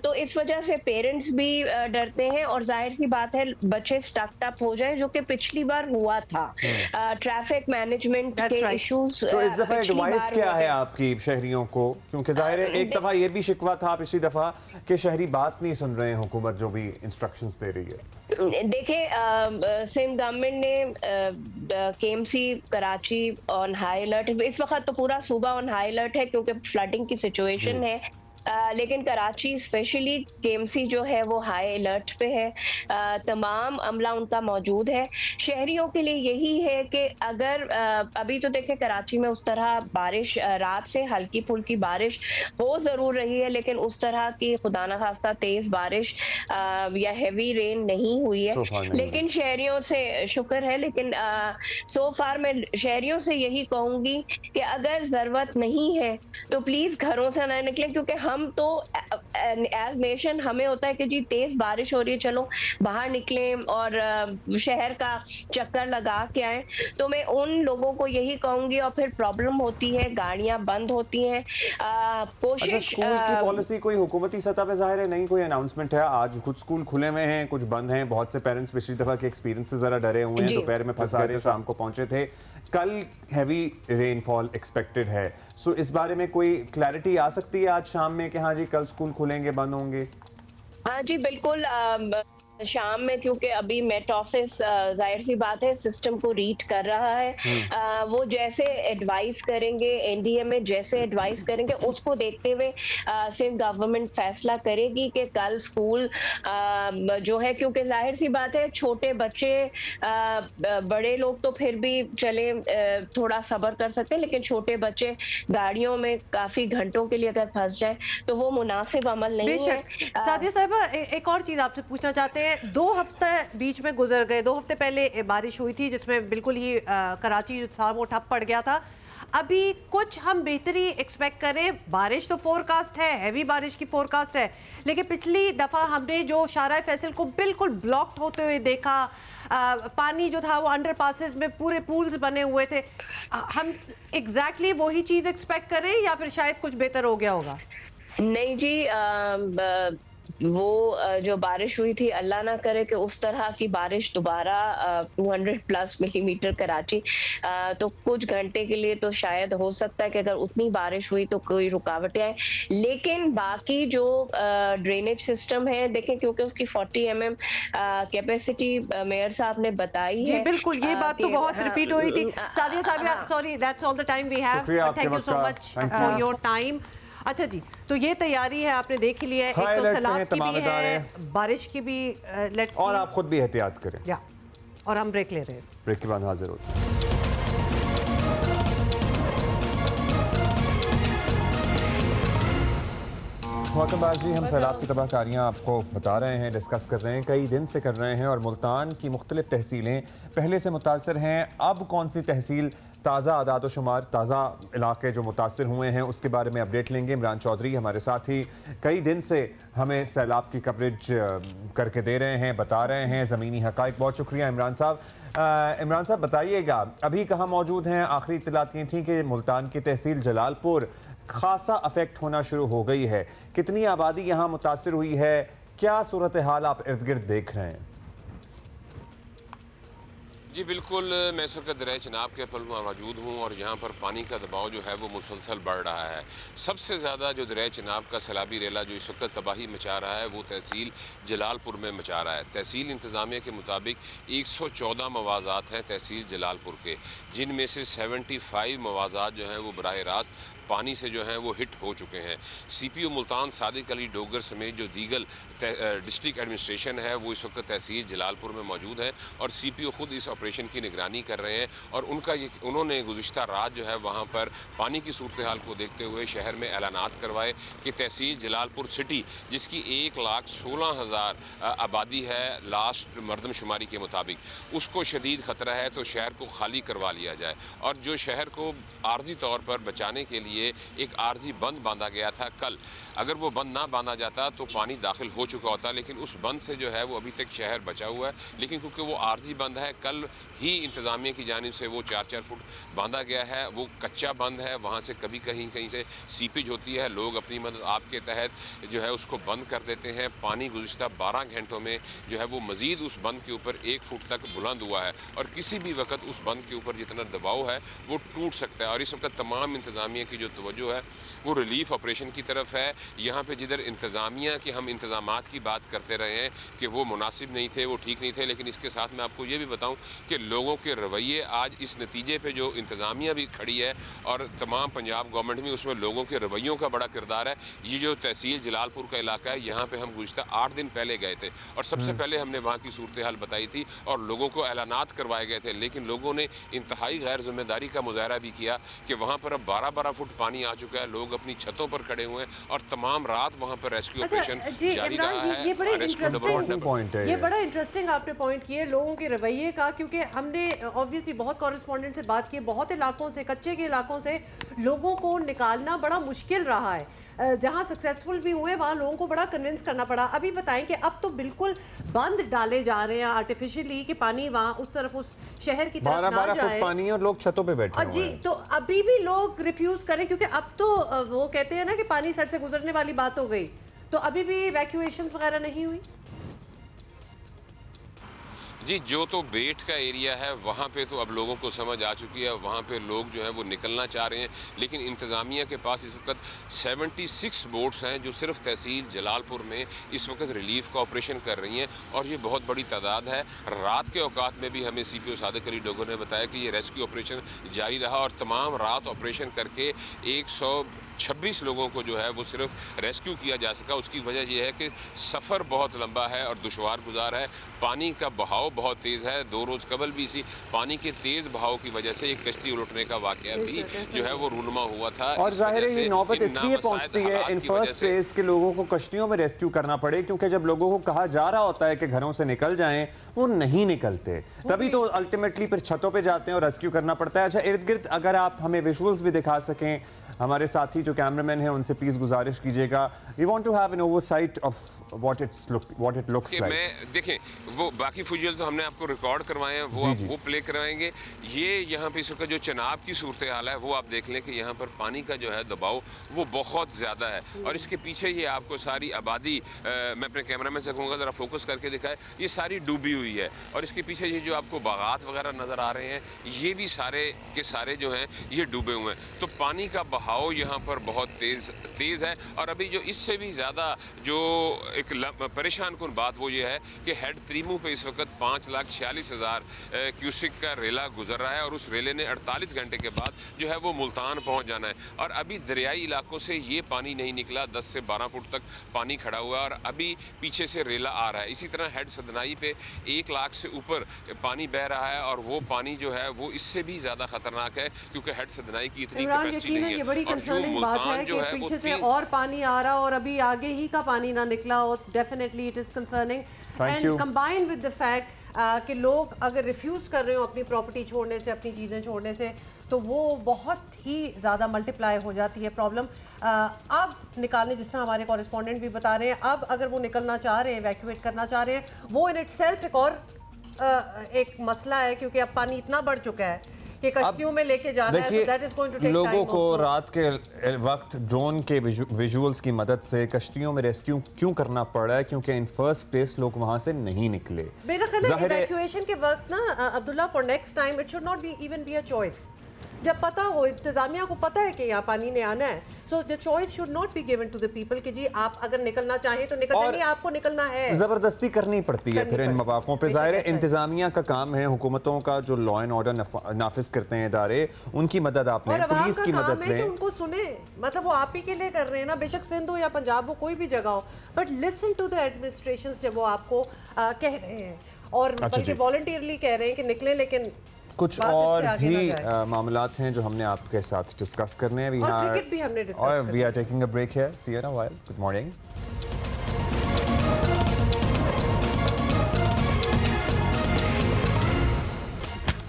तो इस वजह से पेरेंट्स भी डरते हैं और जाहिर सी बात है बच्चे स्टक्ड अप हो जाए, जो कि पिछली बार हुआ था। ट्रैफिक मैनेजमेंट के इश्यूज। तो इस दफा एडवाइस क्या है आपकी शहरियों को? क्योंकि जाहिर है एक दफा ये भी शिकवा था पिछली दफा कि शहरी बात नहीं सुन रहे हैं, हुकूमत जो भी इंस्ट्रक्शंस दे रही है। देखिए सिंध गवर्नमेंट ने KMC Karachi on high alert, इस वक्त तो पूरा सूबा ऑन हाई अलर्ट है क्योंकि फ्लडिंग की सिचुएशन है, लेकिन कराची स्पेशली केएमसी जो है वो हाई अलर्ट पे है। तमाम अमला उनका मौजूद है। शहरियों के लिए यही है कि अगर अभी तो देखें कराची में उस तरह बारिश रात से हल्की फुल्की बारिश हो ज़रूर रही है, लेकिन उस तरह की खुदा न खास्ता तेज़ बारिश या हैवी रेन नहीं हुई है। लेकिन शहरियों से शुक्र है, लेकिन सो फार मैं शहरियों से यही कहूँगी कि अगर ज़रूरत नहीं है तो प्लीज़ घरों से ना निकलें, क्योंकि हम तो एज नेशन हमें होता है कि जी तेज बारिश हो रही है, चलो बाहर निकलें और शहर का चक्कर लगा के आए। तो मैं उन लोगों को यही कहूंगी, और फिर प्रॉब्लम होती है, गाड़ियां बंद होती हैं। कोशिश अच्छा, स्कूल की पॉलिसी कोई हुकूमती सतह पे जाहिर है नहीं कोई अनाउंसमेंट है। आज कुछ स्कूल खुले हुए हैं, कुछ बंद हैं। बहुत से पेरेंट्स पिछली दफा के एक्सपीरियंस से जरा डरे हुए हैं, दोपहर में फंसा रहे, शाम को पहुंचे थे। कल हैवी रेनफॉल एक्सपेक्टेड है, सो इस बारे में कोई क्लैरिटी आ सकती है आज शाम में कि हाँ जी कल स्कूल खुलेंगे, बंद होंगे? हाँ जी बिल्कुल, शाम में, क्योंकि अभी मेट ऑफिस जाहिर सी बात है सिस्टम को रीड कर रहा है। वो जैसे एडवाइस करेंगे, एनडीए में जैसे एडवाइस करेंगे उसको देखते हुए सिंध गवर्नमेंट फैसला करेगी कि कल स्कूल जो है, क्योंकि जाहिर सी बात है छोटे बच्चे, बड़े लोग तो फिर भी चले थोड़ा सब्र कर सकते हैं, लेकिन छोटे बच्चे गाड़ियों में काफी घंटों के लिए अगर फंस जाए तो वो मुनासिब अमल नहीं है। सादिया साहिबा, एक और चीज आपसे पूछना चाहते हैं। 2 हफ्ते बीच में गुजर गए, 2 हफ्ते पहले बारिश हुई थी जिसमें बिल्कुल ही कराची जो था वो ठप पड़ गया था। अभी कुछ हम बेहतरी एक्सपेक्ट करें? बारिश तो फोरकास्ट है, हैवी बारिश की फोरकास्ट है, लेकिन पिछली दफ़ा हमने जो शारा फैसल को बिल्कुल ब्लॉक्ड होते हुए देखा, पानी जो था वो अंडर पासेस में पूरे पूल्स बने हुए थे। हम एग्जैक्टली वही चीज़ एक्सपेक्ट करें या फिर शायद कुछ बेहतर हो गया होगा? नहीं जी, वो जो बारिश हुई थी, अल्लाह ना करे कि उस तरह की बारिश दोबारा 200+ मिलीमीटर कराची, तो कुछ घंटे के लिए तो शायद हो सकता है कि अगर उतनी बारिश हुई तो कोई रुकावटें आए। लेकिन बाकी जो ड्रेनेज सिस्टम है, देखें क्योंकि उसकी 40 mm कैपेसिटी मेयर साहब ने बताई है। बिल्कुल, ये बात तो बहुत रिपीट हो रही थी। सादिया साहब, sorry, that's all the time we have. Thank you so much for your time. अच्छा जी, तो ये तैयारी है, आपने देख लिया है, एक तो सलाद की भी है, बारिश की भी, लेट्स, और आप खुद भी एहतियात करें। या, और हम ब्रेक ले रहे हैं, ब्रेक के बाद हाजिर होते हैं। जी हम सैलाब की तबाहकारियाँ आपको बता रहे हैं, डिस्कस कर रहे हैं, कई दिन से कर रहे हैं और मुल्तान की मुख्तलिफ तहसीलें पहले से मुतासर हैं। अब कौन सी तहसील ताज़ा आदाद शुमार, ताज़ा इलाके जो मुतासर हुए हैं उसके बारे में अपडेट लेंगे। इमरान चौधरी हमारे साथ ही कई दिन से हमें सैलाब की कवरेज करके दे रहे हैं, बता रहे हैं ज़मीनी हक़ाइक़। बहुत शुक्रिया इमरान साहब। इमरान साहब बताइएगा अभी कहाँ मौजूद हैं? आखिरी इत्तलात ये थी कि मुल्तान की तहसील जलालपुर खासा अफेक्ट होना शुरू हो गई है। कितनी आबादी यहाँ मुतासर हुई है? क्या सूरत हाल आप इर्द गिर्द देख रहे हैं? जी बिल्कुल, मैं इस वक्त दरिया चिनाब के पुल में मौजूद हूँ और यहाँ पर पानी का दबाव जो है वो मुसलसल बढ़ रहा है। सबसे ज़्यादा जो दरिया चिनाब का सैलाबी रेला जो इस वक्त तबाही मचा रहा है वो तहसील जलालपुर में मचा रहा है। तहसील इंतज़ामिया के मुताबिक 114 मवाज़ात हैं तहसील जलालपुर के, जिनमें से 75 मवाज़ात जो हैं वो बराह रास्त पानी से जो हैं वो हिट हो चुके हैं। CPO मुल्तान सादिक अली डोगर समेत जो दीगर डिस्ट्रिक्ट एडमिनिस्ट्रेशन है वो इस वक्त तहसील जलालपुर में मौजूद है और CPO ख़ुद इस ऑपरेशन की निगरानी कर रहे हैं और उन्होंने गुज़िश्ता रात जो है वहाँ पर पानी की सूरत हाल को देखते हुए शहर में ऐलानात करवाए कि तहसील जलालपुर सिटी, जिसकी 1,16,000 आबादी है लास्ट मरदमशुमारी के मुताबिक, उसको शदीद ख़तरा है तो शहर को खाली करवा लिया जाए। और जो शहर को आर्जी तौर पर बचाने के लिए एक आर्जी बंद बांधा गया था कल, अगर वो बंद ना बांधा जाता तो पानी दाखिल हो चुका होता, लेकिन उस बंद से जो है वो अभी तक शहर बचा हुआ है। लेकिन क्योंकि वो आर्जी बंद है, कल ही इंतज़ामिया की जानिब से वो 4-4 फुट बांधा गया है, वो कच्चा बंद है, वहाँ से कभी कहीं से सीपेज होती है, लोग अपनी मदद आपके तहत जो है उसको बंद कर देते हैं। पानी गुज़िश्ता 12 घंटों में जो है वो मज़ीद उस बंद के ऊपर 1 फुट तक बुलंद हुआ है और किसी भी वक्त उस बंद के ऊपर जितना दबाव है वो टूट सकता है। और इस वक्त तमाम इंतज़ामिया की जो तवज्जो है वो रिलीफ ऑपरेशन की तरफ है। यहाँ पे जिधर इंतज़ामिया के हम इंतज़ामात की बात करते रहे हैं कि वो मुनासिब नहीं थे, वो ठीक नहीं थे, लेकिन इसके साथ मैं आपको ये भी बताऊँ कि लोगों के रवैये आज इस नतीजे पे जो इंतज़ामिया भी खड़ी है और तमाम पंजाब गवर्नमेंट में, उसमें लोगों के रवैयों का बड़ा किरदार है। ये जो तहसील जलालपुर का इलाका है, यहाँ पे हम गुज़िश्ता 8 दिन पहले गए थे और सबसे पहले हमने वहाँ की सूरत हाल बताई थी और लोगों को ऐलानात करवाए गए थे, लेकिन लोगों ने इंतहाई गैर जिम्मेदारी का मुजाहरा भी किया कि वहाँ पर अब 12-12 फुट पानी आ चुका है, लोग अपनी छतों पर खड़े हुए हैं और तमाम रात वहाँ पर रेस्क्यू ऑपरेशन जारी रहा है। ये बड़ा इंटरेस्टिंग आपने पॉइंट किया लोगों के रवैये का, क्योंकि हमने ऑब्वियसली बहुत कॉरेस्पॉन्डेंट से बात की, बहुत इलाकों से, कच्चे के इलाकों से लोगों को निकालना बड़ा मुश्किल रहा है। जहां सक्सेसफुल भी हुए वहां लोगों को बड़ा कन्विंस करना पड़ा। अभी बताएं कि अब तो बिल्कुल बंद डाले जा रहे हैं आर्टिफिशियली कि पानी वहां उस तरफ उस शहर की तरफ ना जाए, पानी और लोग छतों पे बैठे जी। तो अभी भी लोग रिफ्यूज करें क्योंकि अब तो वो कहते हैं ना कि पानी सर से गुजरने वाली बात हो गई, तो अभी भी इवैक्यूएशंस वगैरह नहीं हुई। जी, जो तो बेट का एरिया है वहाँ पे तो अब लोगों को समझ आ चुकी है, वहाँ पे लोग जो है वो निकलना चाह रहे हैं, लेकिन इंतज़ामिया के पास इस वक्त 76 बोट्स हैं जो सिर्फ तहसील जलालपुर में इस वक्त रिलीफ का ऑपरेशन कर रही हैं और ये बहुत बड़ी तादाद है। रात के औकात में भी हमें CPO सादिक अली डोगर ने बताया कि ये रेस्क्यू ऑपरेशन जारी रहा और तमाम रात ऑपरेशन करके 126 लोगों को जो है वो सिर्फ रेस्क्यू किया जा सका। उसकी वजह यह है कि सफ़र बहुत लंबा है और दुशवार गुजार है, पानी का बहाव बहुत तेज़ है। 2 रोज़ कबल भी इसी पानी के तेज़ बहाव की वजह से एक कश्ती उलटने का वाक़या भी जो है वो रूनुमा हुआ था। और ज़ाहिर है ये नौबत इसलिए पहुंचती है इन फर्स्ट फेज के लोगों को कश्तियों में रेस्क्यू करना पड़े, क्योंकि जब लोगों को कहा जा रहा होता है कि घरों से निकल जाएं, वो नहीं निकलते, तभी तो अल्टीमेटली फिर छतों पे जाते हैं और रेस्क्यू करना पड़ता है। अच्छा, इर्द गिर्द अगर आप हमें विजुअल्स भी दिखा सकें, हमारे साथी जो कैमरामैन हैं उनसे प्लीज गुजारिश कीजिएगा। We want to have an oversight of what it looks like. मैं देखें वो बाकी फुजियल तो हमने आपको रिकॉर्ड करवाए हैं, वो प्ले करवाएंगे। ये यहाँ पे इस वक्त जो चनाब की सूरत हाल है वो आप देख लें कि यहाँ पर पानी का जो है दबाव वो बहुत ज़्यादा है और इसके पीछे ये आपको सारी आबादी, मैं अपने कैमरामैन से कहूँगा ज़रा फोकस करके दिखाए, ये सारी डूबी हुई है और इसके पीछे ये जो आपको बागात वगैरह नज़र आ रहे हैं ये भी सारे के सारे जो हैं ये डूबे हुए हैं। तो पानी का बहाव यहाँ पर बहुत तेज़ है और अभी जो इससे भी ज़्यादा जो एक परेशान कुन बात वो ये है कि हेड त्रीमू पे इस वक्त 5,46,000 क्यूसिक का रेला गुजर रहा है और उस रेले ने 48 घंटे के बाद जो है वो मुल्तान पहुँच जाना है और अभी दरियाई इलाकों से ये पानी नहीं निकला, 10 से 12 फुट तक पानी खड़ा हुआ है और अभी पीछे से रेला आ रहा है। इसी तरह हेड सदनाई पे 1 लाख से ऊपर पानी बह रहा है और वो पानी जो है वो इससे भी ज़्यादा ख़तरनाक है क्योंकि हेड सदनाई की इतनी कैपेसिटी नहीं है और जो बात है कि पीछे से और पानी आ रहा और अभी आगे ही का पानी ना निकला हो, definitely it is concerning and combined with the fact कि लोग अगर रिफ्यूज कर रहे हो अपनी प्रॉपर्टी छोड़ने से, अपनी चीज़ें छोड़ने से, तो वो बहुत ही ज़्यादा मल्टीप्लाई हो जाती है प्रॉब्लम। अब निकालने, जिस तरह हमारे कॉरेस्पॉन्डेंट भी बता रहे हैं, अब अगर वो निकलना चाह रहे हैं, इवैक्यूएट करना चाह रहे हैं, वो इन इटसेल्फ एक और एक मसला है, क्योंकि अब पानी इतना बढ़ चुका है कि कश्तियों में लेके जाना है, so that is going to take लोगों time को also. रात के वक्त ड्रोन के विजुअल्स की मदद से कश्तियों में रेस्क्यू क्यों करना पड़ रहा है? क्योंकि इन फर्स्ट प्लेस लोग वहां से नहीं निकले। मेरा ख्याल है इवैक्यूएशन के वक्त ना Abdullah, for next time it should not be even be a choice. जब पता हो, इंतजामिया को पता है कि यहाँ पानी ने आना है, so the choice should not be given to the people कि जी आप अगर निकलना चाहें तो निकलना, नहीं आपको निकलना है। जबरदस्ती करनी पड़ती है फिर इन मौकों पे। जाहिर है इंतजामिया का काम है, हुकूमतों का जो लॉ एंड ऑर्डर नाफिज करते हैं इदारे, उनकी मदद आप लें, पुलिस की मदद लें, उनको सुने। मतलब वो आप ही के लिए कर रहे हैं ना, बेशक सिंध हो या पंजाब हो, कोई भी जगह हो, but listen to the administration जब वो आपको कह रहे हैं, और बल्कि वॉलंटियरली कह रहे हैं कि निकले, लेकिन कुछ और भी मामलात हैं जो हमने आपके साथ डिस्कस करने हैं। क्रिकेट भी हमने डिस्कस करना है। We are taking a break here, see you in a while. Good morning.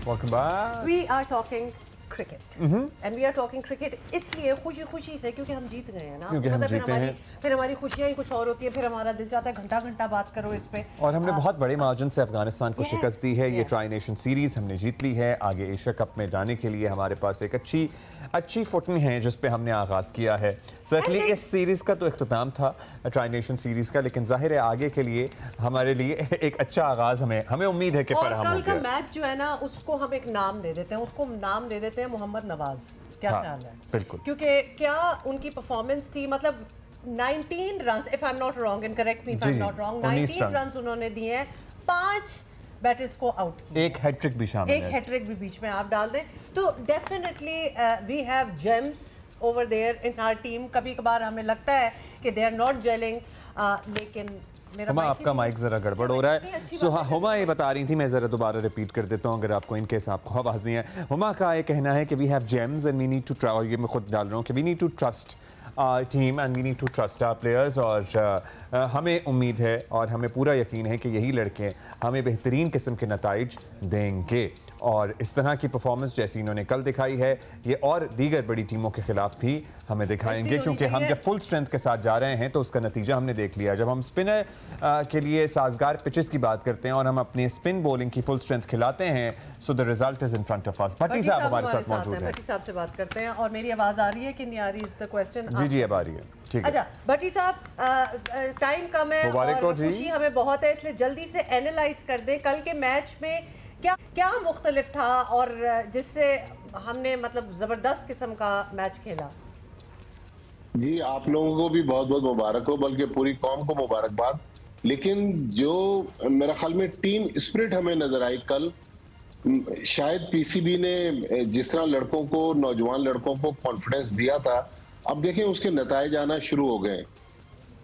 Welcome back. We are talking cricket and we are talking cricket इसलिए खुशी से क्योंकि हम जीत गए हैं ना, मतलब फिर हमारी खुशियां ही कुछ और होती है, फिर हमारा दिल चाहता है घंटा घंटा बात करो इस पे। और हमने बहुत बड़े मार्जिन से अफगानिस्तान को शिकस्त दी है। ये ट्राई नेशन सीरीज हमने जीत ली है। आगे एशिया कप में जाने के लिए हमारे पास एक अच्छी फुटिंग है जिस पे हमने आगाज किया है। सर्टनली इस सीरीज का तो इख्तिताम था ट्राई नेशन सीरीज का, लेकिन जाहिर है आगे के लिए हमारे लिए एक अच्छा आगाज हमें उम्मीद है कि फराहम होगा। कल का मैच जो है ना, उसको हम एक नाम दे देते हैं, उसको नाम दे देते हैं मोहम्मद नवाज। क्या ख्याल है? बिल्कुल, क्योंकि क्या उनकी परफॉर्मेंस थी, मतलब 19 runs, if I am not wrong and correct me if I am not wrong, 19 runs उन्होंने दिए हैं, 5 बैटर्स को आउट किया, एक हैट्रिक भी शामिल है, एक हैट्रिक भी बीच में आप डाल दें तो definitely we have gems over there in our team. कभी कभार हमें लगता है कि दे आर नॉट जेलिंग, लेकिन हुमा आपका माइक जरा गड़बड़ हो रहा है। सो हाँ, हुमा ये बता रही थी, मैं जरा दोबारा रिपीट कर देता हूँ अगर आपको इनके हिसाब को आवाज़ नहीं है। हुमा का ये कहना है कि we have gems and we need to try, ये मैं खुद डाल रहा हूँ कि we need to trust our team and we need to trust our players, और हमें उम्मीद है और हमें पूरा यकीन है कि यही लड़के हमें बेहतरीन किस्म के नताइज देंगे। और इस तरह की परफॉर्मेंस जैसी इन्होंने कल दिखाई है, ये और दीगर बड़ी टीमों के खिलाफ भी हमें दिखाएंगे, क्योंकि हम जब फुल स्ट्रेंथ के साथ जा रहे हैं तो उसका नतीजा हमने देख लिया। जब हम स्पिनर के लिए साजगार पिचेस की बात करते हैं और हम अपनी स्पिन बॉलिंग की फुल स्ट्रेंथ खिलाते हैं, so the result is in front of us. Bhatti साहब हमारे साथ मौजूद हैं। भट्टी साहब से बात करते हैं। और मेरी आवाज आ रही है कि नहीं आ रही इज द क्वेश्चन? जी अब आ रही है, ठीक है। अच्छा भट्टी साहब, टाइम कम है और खुशी हमें बहुत है, इसलिए जल्दी से एनालाइज कर दें कल के मैच में क्या मुख्तलिफ था और जिससे हमने मतलब जबरदस्त किस्म का मैच खेला। जी आप लोगों को भी बहुत बहुत मुबारक हो, बल्कि पूरी कौम को मुबारकबाद। लेकिन जो मेरा ख्याल में टीम स्पिरिट हमें नजर आई कल, शायद पीसीबी ने जिस तरह लड़कों को, नौजवान लड़कों को कॉन्फिडेंस दिया था, अब देखें उसके नताइज आना शुरू हो गए।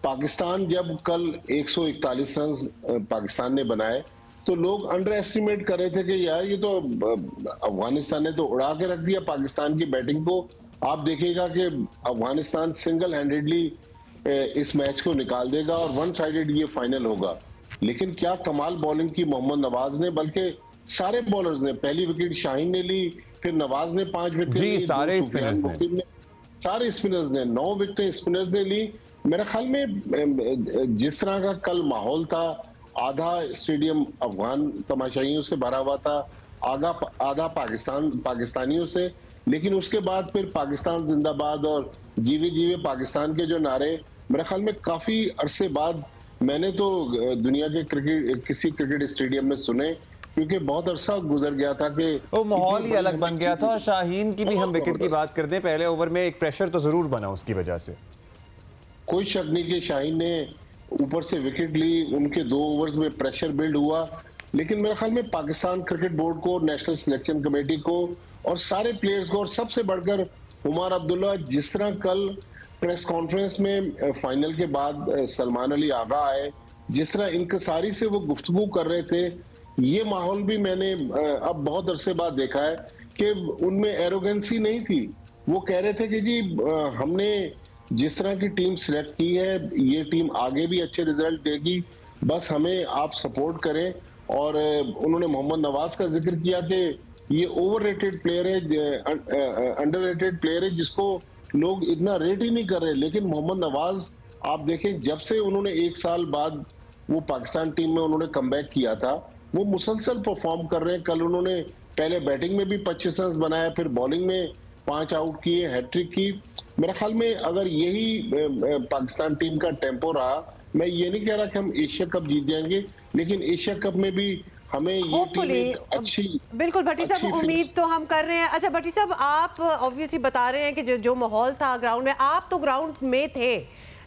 पाकिस्तान जब कल 141 रन पाकिस्तान ने बनाए तो लोग अंडर एस्टिमेट कर रहे थे कि यार ये तो अफगानिस्तान ने तो उड़ा के रख दिया पाकिस्तान की बैटिंग को। आप देखिएगा कि अफगानिस्तान सिंगल हैंडेडली इस मैच को निकाल देगा और वन साइडेड ये फाइनल होगा। लेकिन क्या कमाल बॉलिंग की मोहम्मद नवाज ने, बल्कि सारे बॉलर्स ने। पहली विकेट शाहीन ने ली, फिर नवाज ने 5 विकेट ली, सारे स्पिनर्स ने 9 विकेटें स्पिनर्स ने ली। मेरे ख्याल में जिस तरह का कल माहौल था, आधा स्टेडियम अफगान तमाशाइयों से भरा हुआ था, आधा पाकिस्तानियों से। लेकिन उसके बाद फिर पाकिस्तान जिंदाबाद और जीवे जीवे पाकिस्तान के जो नारे मेरे ख्याल में काफी अरसे बाद मैंने तो दुनिया के किसी क्रिकेट स्टेडियम में सुने, क्योंकि बहुत अरसा गुजर गया था कि वो माहौल ही अलग बन गया था। और शाहीन की भी हम विकेट की बात कर दें, पहले ओवर में एक प्रेशर तो जरूर बना उसकी वजह से। कोई शक नहीं कि शाहीन ने ऊपर से विकेट ली, उनके 2 ओवर्स में प्रेशर बिल्ड हुआ। लेकिन मेरे ख्याल में पाकिस्तान क्रिकेट बोर्ड को, नेशनल सिलेक्शन कमेटी को और सारे प्लेयर्स को, और सबसे बढ़कर उमर अब्दुल्ला, जिस तरह कल प्रेस कॉन्फ्रेंस में फाइनल के बाद सलमान अली आगा आए, जिस तरह इंकसारी से वो गुफ्तगू कर रहे थे, ये माहौल भी मैंने अब बहुत अरसे बाद देखा है कि उनमें एरोगेंसी नहीं थी। वो कह रहे थे कि जी हमने जिस तरह की टीम सिलेक्ट की है ये टीम आगे भी अच्छे रिजल्ट देगी, बस हमें आप सपोर्ट करें। और उन्होंने मोहम्मद नवाज का जिक्र किया कि ये ओवररेटेड प्लेयर है, अंडररेटेड प्लेयर है जिसको लोग इतना रेट ही नहीं कर रहे। लेकिन मोहम्मद नवाज आप देखें, जब से उन्होंने 1 साल बाद वो पाकिस्तान टीम में उन्होंने कमबैक किया था, वो मुसलसल परफॉर्म कर रहे हैं। कल उन्होंने पहले बैटिंग में भी 25 रन बनाया, फिर बॉलिंग में 5 आउट किए, हैट्रिक की। मेरे ख्याल में अगर यही पाकिस्तान टीम का टेम्पो रहा, मैं ये नहीं कह रहा कि हम एशिया कप जीत जाएंगे, लेकिन एशिया कप में भी हमें ये टीम एक अच्छी, बिल्कुल भट्टी साहब उम्मीद तो हम कर रहे हैं। अच्छा भट्टी साहब, आप ऑब्वियसली बता रहे हैं कि जो माहौल था ग्राउंड में, आप तो ग्राउंड में थे,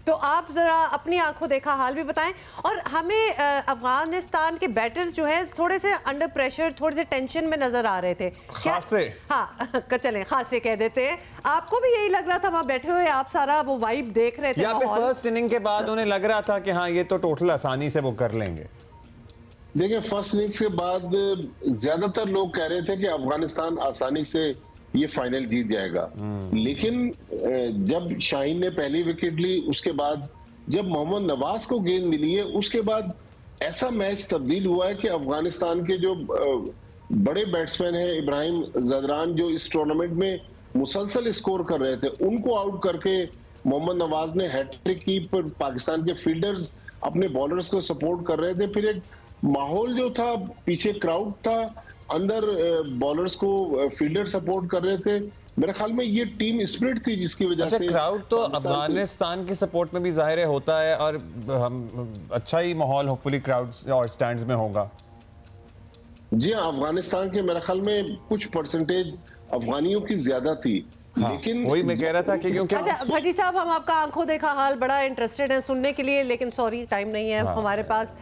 तो आप जरा अपनी आंखों देखा हाल भी बताएं। और हमें अफगानिस्तान के बैटर्स जो है थोड़े से अंडर प्रेशर, थोड़े से टेंशन में नजर आ रहे थे। खासे, हाँ चलें खासे कह देते हैं। आपको भी यही लग रहा था वहां बैठे हुए, आप सारा वो वाइब देख रहे थे? या फिर फर्स्ट इनिंग के बाद उन्हें लग रहा था कि हाँ ये तो टोटल आसानी से वो कर लेंगे? देखिए, फर्स्ट इनिंग्स के बाद ज्यादातर लोग कह रहे थे कि अफगानिस्तान आसानी से ये फाइनल जीत जाएगा। लेकिन जब शाहीन ने पहली विकेट ली, उसके बाद जब मोहम्मद नवाज को गेंद मिली है, उसके बाद ऐसा मैच तब्दील हुआ है कि अफगानिस्तान के जो बड़े बैट्समैन हैं, इब्राहिम ज़दरान, जो इस टूर्नामेंट में मुसलसल स्कोर कर रहे थे, उनको आउट करके मोहम्मद नवाज ने हैट्रिक की। पर पाकिस्तान के फील्डर्स अपने बॉलर्स को सपोर्ट कर रहे थे। फिर एक माहौल जो था, पीछे क्राउड था, अंदर बॉलर्स को फील्डर सपोर्ट कर रहे थे। मेरे ख्याल में ये टीम स्पिरिट थी जिसकी वजह से क्राउड तो अफगानिस्तान के सपोर्ट में भी जाहिर होता है, और हम अच्छा ही माहौल होपफुली क्राउड और स्टैंड्स में होगा। जी हाँ, अफगानिस्तान के मेरे ख्याल में कुछ परसेंटेज अफगानियों की ज्यादा थी। हाँ, लेकिन वही मैं कह रहा था कि क्योंकि अच्छा भट्टी साहब, हम आपका आंखों देखा हाल बड़ा इंटरेस्टेड है सुनने के लिए, लेकिन सॉरी टाइम नहीं है हमारे पास।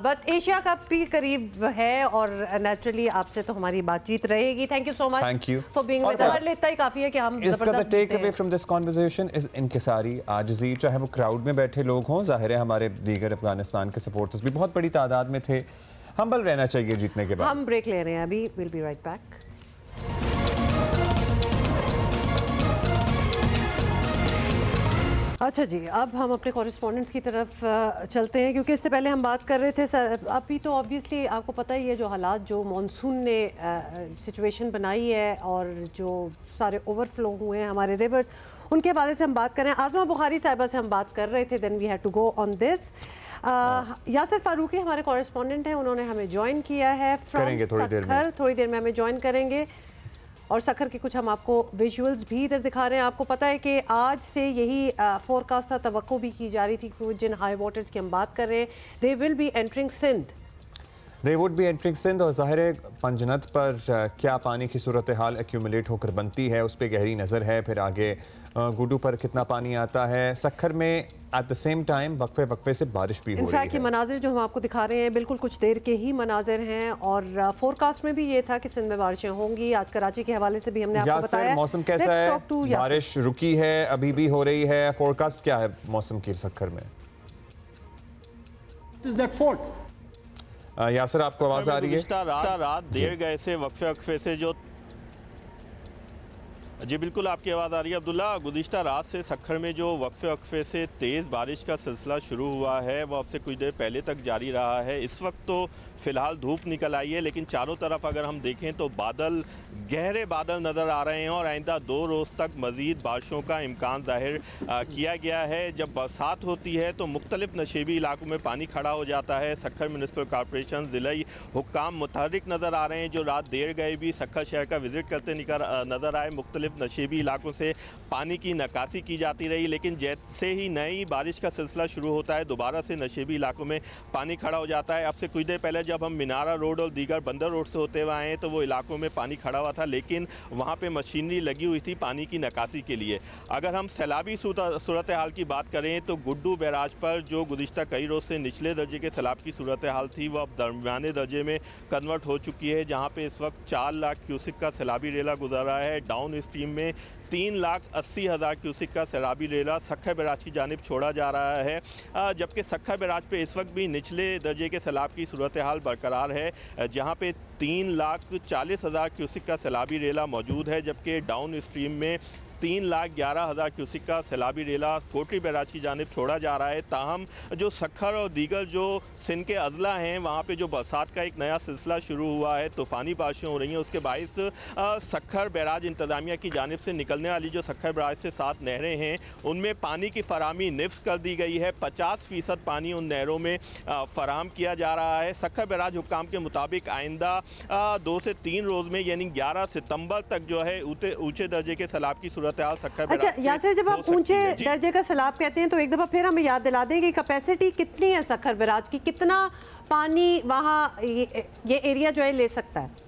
बट एशिया कप भी करीब है और नेचुरली आपसे तो हमारी बातचीत रहेगी। Thank you so much, thank you for being with us. हमारे लिए इतना ही काफी है कि हम इसका the take away from this conversation is इनकिसारी, आजिज़ी। चाहे वो क्राउड में बैठे लोग हों, जाहिर है हमारे दीगर अफगानिस्तान के सपोर्टर्स भी बहुत बड़ी तादाद में थे। हम्बल रहना चाहिए जीतने के बाद। हम ब्रेक ले रहे हैं अभी, विल बी राइट बैक। अच्छा जी, अब हम अपने कॉरेस्पॉन्डेंट्स की तरफ चलते हैं, क्योंकि इससे पहले हम बात कर रहे थे अभी तो ऑब्वियसली आपको पता ही है जो हालात, जो मॉनसून ने सिचुएशन बनाई है और जो सारे ओवरफ्लो हुए हैं हमारे रिवर्स, उनके बारे से हम बात कर रहे हैं। आज़मा बुखारी साहिबा से हम बात कर रहे थे, then we had to go on this. Yasir Farooqi हमारे कॉरेस्पॉन्डेंट हैं, उन्होंने हमें ज्वाइन किया है फ्रॉम सखर, थोड़ी देर में हमें ज्वाइन करेंगे। और सखर के कुछ हम आपको विजुअल्स भी इधर दिखा रहे हैं। आपको पता है कि आज से यही फोरकास्ट था, तवक्को भी की जा रही थी कि जिन हाई वाटर्स की हम बात कर रहे हैं, they will be entering Sindh, they would be entering Sindh. और ज़ाहिर है पंजनत पर क्या पानी की सूरत हाल एक्यूमुलेट होकर बनती है, उस पर गहरी नज़र है। फिर आगे गुड्डू पर कितना पानी आता है, सखर में एट द सेम टाइम वक्फे वक्फे से बारिश भी हो रही है। इनफैक्ट ये मनाजिर जो हम आपको दिखा रहे हैं बिल्कुल कुछ देर के ही मनाजिर हैं, और फोरकास्ट में भी ये था कि सिंध में बारिशें होंगी। आज कराची के हवाले से भी हमने आपको बताया। मौसम कैसा है? बारिश रुकी है, अभी भी हो रही है। फोरकास्ट क्या है मौसम की सखर में? यासर, आपको आवाज आ रही है? रात देर गए से वक्फे से जो जी बिल्कुल आपकी आवाज़ आ रही है अब्दुल्ला। गुज़िश्ता रात से सखर में जो वक्फे से तेज़ बारिश का सिलसिला शुरू हुआ है वो अब से कुछ देर पहले तक जारी रहा है। इस वक्त तो फ़िलहाल धूप निकल आई है, लेकिन चारों तरफ अगर हम देखें तो बादल, गहरे बादल नज़र आ रहे हैं और आइंदा 2 रोज़ तक मज़ीद बारिशों का इम्कान ज़ाहिर किया गया है। जब बरसात होती है तो मुख्तलिफ नशेबी इलाकों में पानी खड़ा हो जाता है। सखर म्यूनिसिपल कॉरपोरेशन, ज़िलाई हुक्काम मुतहर्रिक नज़र आ रहे हैं, जो रात देर गए भी सखर शहर का विज़िट करते नज़र आए। मुख्तलिफ नशेबी इलाकों से पानी की निकासी की जाती रही, लेकिन जैसे ही नई बारिश का सिलसिला शुरू होता है दोबारा से नशेबी इलाकों में पानी खड़ा हो जाता है। अब से कुछ देर पहले जब हम मीनारा रोड और दीगर बंदर रोड से होते हुए आए तो वो इलाकों में पानी खड़ा हुआ था, लेकिन वहाँ पे मशीनरी लगी हुई थी पानी की निकासी के लिए। अगर हम सैलाबी सूरत हाल की बात करें तो गुड्डू बैराज पर जो गुज़िश्ता कई रोज़ से निचले दर्जे के सैलाब की सूरत हाल थी वो अब दरमियाने दर्जे में कन्वर्ट हो चुकी है, जहाँ पे इस वक्त 4 लाख क्यूसिक का सैलाबी रेला गुजर रहा है। डाउन स्ट्रीम स्ट्रीम में 3,80,000 क्यूसिक का सैलाबी रेला सखर बैराज की जानिब छोड़ा जा रहा है, जबकि सखर बैराज पे इस वक्त भी निचले दर्जे के सैलाब की सूरत हाल बरकरार है, जहां पे 3,40,000 क्यूसिक का सैलाबी रेला मौजूद है, जबकि डाउन स्ट्रीम में 3,11,000 क्यूसिक का सैलाबी रेला कोटरी बैराज की जानिब छोड़ा जा रहा है। ताहम जो सखर और दीगर जो सिंध के अजला हैं वहाँ पे जो बरसात का एक नया सिलसिला शुरू हुआ है, तूफ़ानी बारिशें हो रही हैं, उसके बाइस सखर बैराज इंतज़ामिया की जानिब से निकलने वाली जो सखर बैराज से 7 नहरें हैं उनमें पानी की फराहमी निफ्स कर दी गई है। 50% पानी उन नहरों में फराहम किया जा रहा है। सखर बैराज हुक्काम के मुताबिक आइंदा 2 से 3 रोज़ में यानी 11 सितंबर तक जो है ऊँचे दर्जे के सैलाब की सूरत। अच्छा यासिर, जब आप ऊंचे दर्जे का सैलाब कहते हैं तो एक दफा फिर हमें याद दिला दें कि कैपेसिटी कितनी है सखर बैराज की, कितना पानी वहाँ ये एरिया जो है ले सकता है?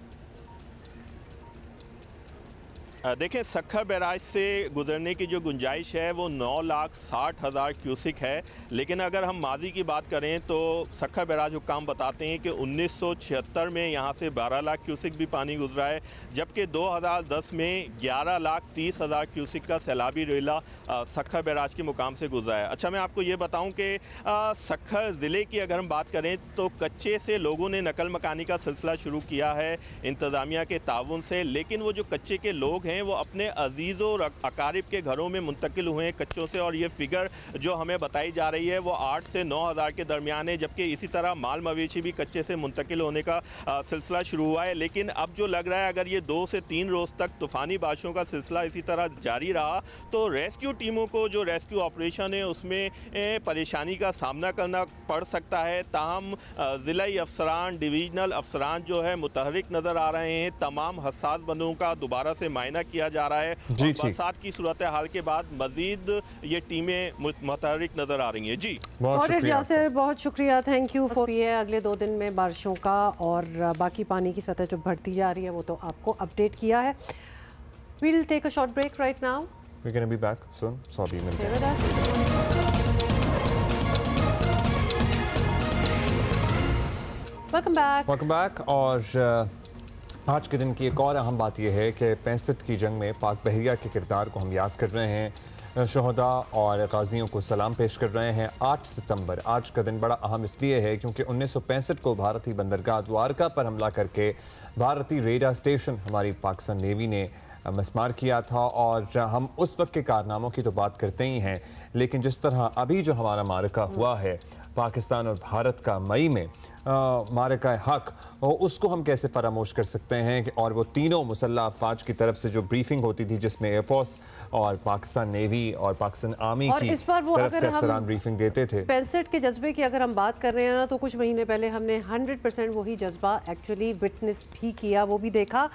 देखें, सखर बैराज से गुजरने की जो गुंजाइश है वो 9,60,000 क्यूसिक है, लेकिन अगर हम माजी की बात करें तो सखर बैराज हुक्काम बताते हैं कि 1976 में यहाँ से 12 लाख क्यूसिक भी पानी गुजरा है, जबकि 2010 में 11,30,000 क्यूसिक का सैलाबी रेला सखर बैराज के मुकाम से गुजरा है। अच्छा, मैं आपको ये बताऊँ कि सखर ज़िले की अगर हम बात करें तो कच्चे से लोगों ने नकल मकानी का सिलसिला शुरू किया है इंतज़ामिया के ताउन से, लेकिन वो जो कच्चे के लोग वो अपने अजीज़ों और अकारिब के घरों में मुंतकिल हुए हैं कच्चों से, और ये फिगर जो हमें बताई जा रही है वो 8 से 9,000 के दरमियान है, जबकि इसी तरह माल मवेशी भी कच्चे से मुंतकिल होने का सिलसिला शुरू हुआ है। लेकिन अब जो लग रहा है अगर ये 2 से 3 रोज़ तक तूफ़ानी बारिशों का सिलसिला इसी तरह जारी रहा तो रेस्क्यू टीमों को जो रेस्क्यू ऑपरेशन है उसमें परेशानी का सामना करना पड़ सकता है। ताहम ज़िलाई अफसरान, डिवीजनल अफसरान जो है मुतहरिक नज़र आ रहे हैं। तमाम हसास बंदों का दोबारा से मायना किया जा रहा है और बरसात की सूरत हाल के बाद मजीद ये टीमें मुतहरिक नजर आ रही हैं। जी बहुत शुक्रिया, थैंक यू फॉर ये। अगले 2 दिन में बारिशों का और बाकी पानी की सतह जो बढ़ती जा रही है वो तो आपको अपडेट किया है। We'll take a short break right now. We're going to be back soon. Sorry, मिलते हैं। Welcome back. Welcome back। और आज के दिन की एक और अहम बात यह है कि 65 की जंग में पाक बहरिया के किरदार को हम याद कर रहे हैं, शहदा और गाजियों को सलाम पेश कर रहे हैं। 8 सितंबर आज का दिन बड़ा अहम इसलिए है क्योंकि 1965 को भारतीय बंदरगाह द्वारका पर हमला करके भारतीय रेडार स्टेशन हमारी पाकिस्तान नेवी ने मस्मार किया था, और हम उस वक्त के कारनामों की तो बात करते ही हैं, लेकिन जिस तरह अभी जो हमारा मारका हुआ है पाकिस्तान और भारत का मई में मारका हक, उसको हम कैसे फरामोश कर सकते हैं। और वो तीनों मुसल्लह अफवाज की तरफ से जो ब्रीफिंग होती थी जिसमें एयरफोर्स और पाकिस्तान नेवी और पाकिस्तान आर्मी की तरफ से अफसरान ब्रीफिंग देते थे। 65 के जज्बे की अगर हम बात कर रहे हैं ना, तो कुछ महीने पहले हमने 100% वही जज्बा एक्चुअली विटनेस भी किया, वो भी देखा।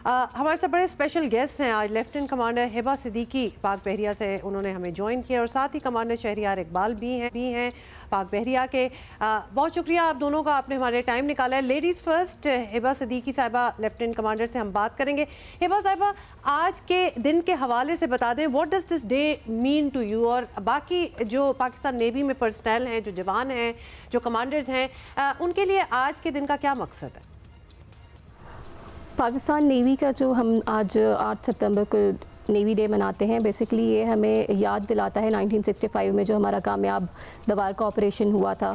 हमारे साथ बड़े स्पेशल गेस्ट हैं आज। लेफ्टिनेंट कमांडर हिबा सिद्दीकी पाक बहरिया से उन्होंने हमें ज्वाइन किया, और साथ ही कमांडर शहरियार इकबाल भी हैं पाक बहरिया के। बहुत शुक्रिया आप दोनों का, आपने हमारे टाइम निकाला है। लेडीज़ फर्स्ट, हिबा सिद्दीकी साहिबा लेफ्टिनेंट कमांडर से हम बात करेंगे। हिबा साहिबा, आज के दिन के हवाले से बता दें, what does this day mean to you, और बाकी जो पाकिस्तान नेवी में पर्सनल हैं, जो जवान हैं, जो कमांडर्स हैं, उनके लिए आज के दिन का क्या मकसद है? पाकिस्तान नेवी का जो हम आज 8 सितंबर को नेवी डे मनाते हैं, बेसिकली ये हमें याद दिलाता है 1965 में जो हमारा कामयाब द्वारका ऑपरेशन हुआ था।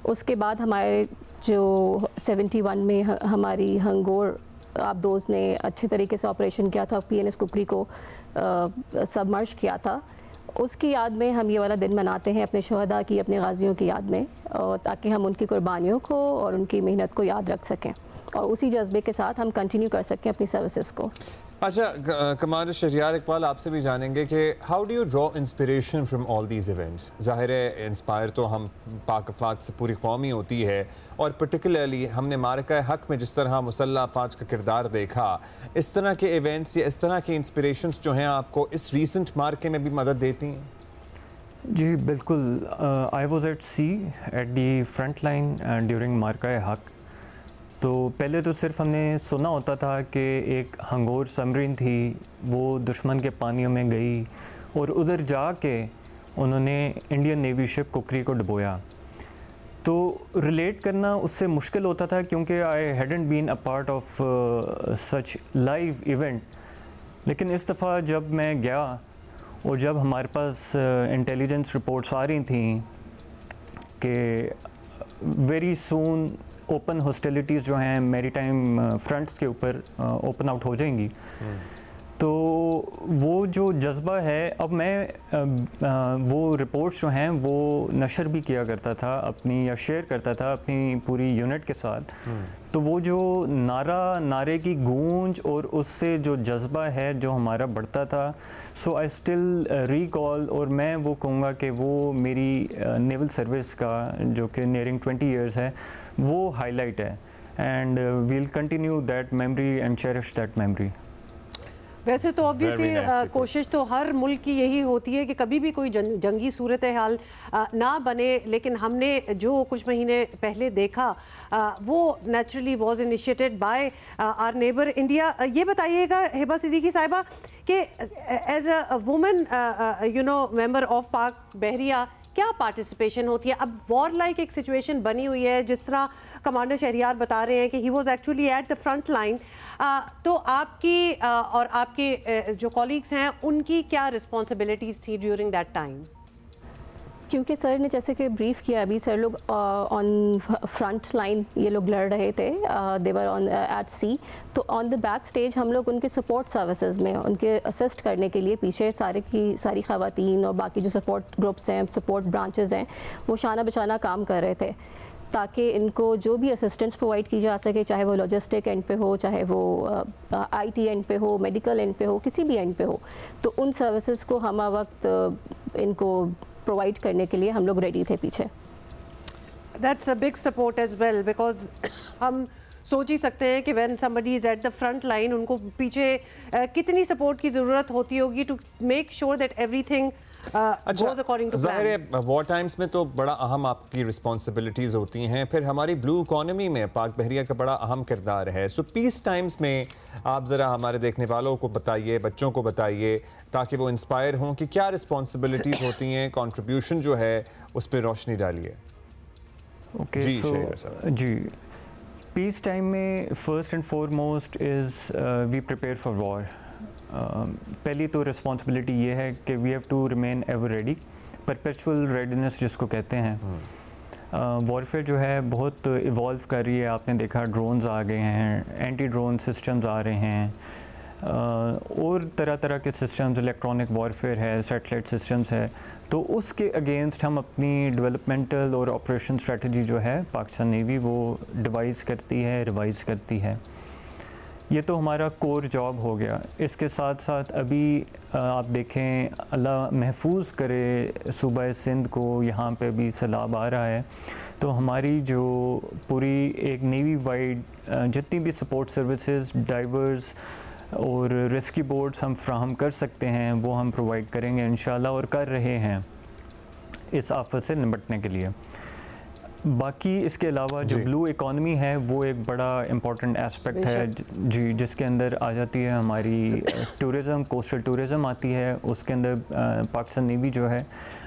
उसके बाद हमारे जो 71 में हमारी हंगोर आबदोज़ ने अच्छे तरीके से ऑपरेशन किया था, PNS कुकरी को सबमर्ज किया था। उसकी याद में हम ये वाला दिन मनाते हैं, अपने शहदा की, अपने गाजियों की याद में, और ताकि हम उनकी कुर्बानियों को और उनकी मेहनत को याद रख सकें और उसी जज्बे के साथ हम कंटिन्यू कर सकें अपनी सर्विसेज को। अच्छा, कमांडर शहरियार इकबाल, आपसे भी जानेंगे कि how do you draw inspiration from all these events. ज़ाहिर है इंस्पायर तो हम पाक अफवाज से पूरी कौम ही होती है, और पर्टिकुलरली हमने मारका हक में जिस तरह मुसल्लह अफवाज का किरदार देखा, इस तरह के इवेंट्स या इस तरह के इंस्पिरेशंस जो हैं आपको इस रीसेंट मारके में भी मदद देती हैं? जी बिल्कुल। I was at sea at the front line during मारका हक। तो पहले तो सिर्फ हमने सुना होता था कि एक हंगोर सबमरीन थी, वो दुश्मन के पानियों में गई और उधर जाके उन्होंने इंडियन नेवी शिप कुकरी को डुबोया। तो रिलेट करना उससे मुश्किल होता था क्योंकि I hadn't been a part of such live event. लेकिन इस दफ़ा जब मैं गया और जब हमारे पास इंटेलिजेंस रिपोर्ट्स आ रही थी कि वेरी सून ओपन हॉस्टिलिटीज़ जो हैं मैरीटाइम फ्रंट्स के ऊपर ओपन आउट हो जाएंगी, तो वो जो जज्बा है, अब मैं वो रिपोर्ट्स जो हैं वो नशर भी किया करता था अपनी, या शेयर करता था अपनी पूरी यूनिट के साथ, तो वो जो नारे की गूंज और उससे जो जज्बा है जो हमारा बढ़ता था, सो आई स्टिल रिकॉल, और मैं वो कहूँगा कि वो मेरी नेवल सर्विस का जो कि नियरिंग 20 इयर्स है, वो हाईलाइट है, and we'll continue that memory and cherish that memory. वैसे तो ऑब्वियसली कोशिश तो हर मुल्क की यही होती है कि कभी भी कोई जंगी सूरत हाल ना बने, लेकिन हमने जो कुछ महीने पहले देखा वो naturally was initiated by our neighbour India. ये बताइएगा हिबा सिद्दीकी साहिबा कि as a women you know member of Pak Bahria क्या पार्टिसिपेशन होती है? अब वॉर लाइक एक सिचुएशन बनी हुई है, जिस तरह कमांडर शहरियार बता रहे हैं कि he was actually at the front line, तो आपकी और आपके जो कॉलीग्स हैं उनकी क्या रिस्पॉन्सिबिलिटीज़ थी ड्यूरिंग दैट टाइम? क्योंकि सर ने जैसे कि ब्रीफ किया अभी, सर लोग ऑन फ्रंट लाइन ये लोग लड़ रहे थे, दे वर ऑन एट सी, तो ऑन द बैक स्टेज हम लोग उनके सपोर्ट सर्विसेज में उनके असिस्ट करने के लिए पीछे सारी ख़वातीन और बाकी जो सपोर्ट ग्रुप्स हैं, सपोर्ट ब्रांचेस हैं, वो शाना बचाना काम कर रहे थे ताकि इनको जो भी असिस्टेंस प्रोवाइड की जा सके, चाहे वो लॉजिस्टिक एंड पे हो, चाहे वो आईटी एंड पे हो, मेडिकल एंड पे हो, किसी भी एंड पे हो, तो उन सर्विसेज को हम वक्त इनको प्रोवाइड करने के लिए हम लोग रेडी थे पीछे। That's a big support as well, because हम सोच ही सकते हैं कि when somebody is at the front line उनको पीछे कितनी सपोर्ट की ज़रूरत होती होगी to make sure that everything goes according to plan। ज़ाहिर है वॉर टाइम्स में तो बड़ा अहम आपकी रिस्पॉन्सिबिलिटीज़ होती हैं, फिर हमारी ब्लू इकॉनमी में पाक बहरिया का बड़ा अहम किरदार है। सो पीस टाइम्स में आप ज़रा हमारे देखने वालों को बताइए, बच्चों को बताइए, ताकि वो इंस्पायर हों कि क्या रिस्पॉन्सिबिलिटीज़ होती हैं, कंट्रीब्यूशन जो है उस पर रोशनी डालिए। ओके, जी पीस टाइम में first and foremost is we prepare for war. पहली तो रिस्पॉन्सिबिलिटी ये है कि we have to remain ever ready, perpetual readiness जिसको कहते हैं। वॉरफेयर जो है बहुत इवॉल्व कर रही है, आपने देखा ड्रोन्स आ गए हैं, एंटी ड्रोन सिस्टम्स आ रहे हैं, और तरह तरह के सिस्टम्स, इलेक्ट्रॉनिक वॉरफेयर है, सैटेलाइट सिस्टम्स है, तो उसके अगेंस्ट हम अपनी डेवलपमेंटल और ऑपरेशन स्ट्रेटजी जो है पाकिस्तान नेवी वो डिवाइस करती है, रिवाइज करती है। ये तो हमारा कोर जॉब हो गया। इसके साथ साथ अभी आप देखें, अल्लाह महफूज करे सूबा सिंध को, यहाँ पे भी सैलाब आ रहा है, तो हमारी जो पूरी एक नेवी वाइड जितनी भी सपोर्ट सर्विसेज, डाइवर्स और रेस्क्यू बोट्स हम फ्राहम कर सकते हैं वो हम प्रोवाइड करेंगे इंशाल्लाह, और कर रहे हैं इस आफत से निपटने के लिए। बाकी इसके अलावा जो ब्लू इकॉनमी है वो एक बड़ा इम्पॉर्टेंट एस्पेक्ट है जी, जिसके अंदर आ जाती है हमारी टूरिज़म, कोस्टल टूरिज़म आती है। उसके अंदर पाकिस्तान नेवी जो है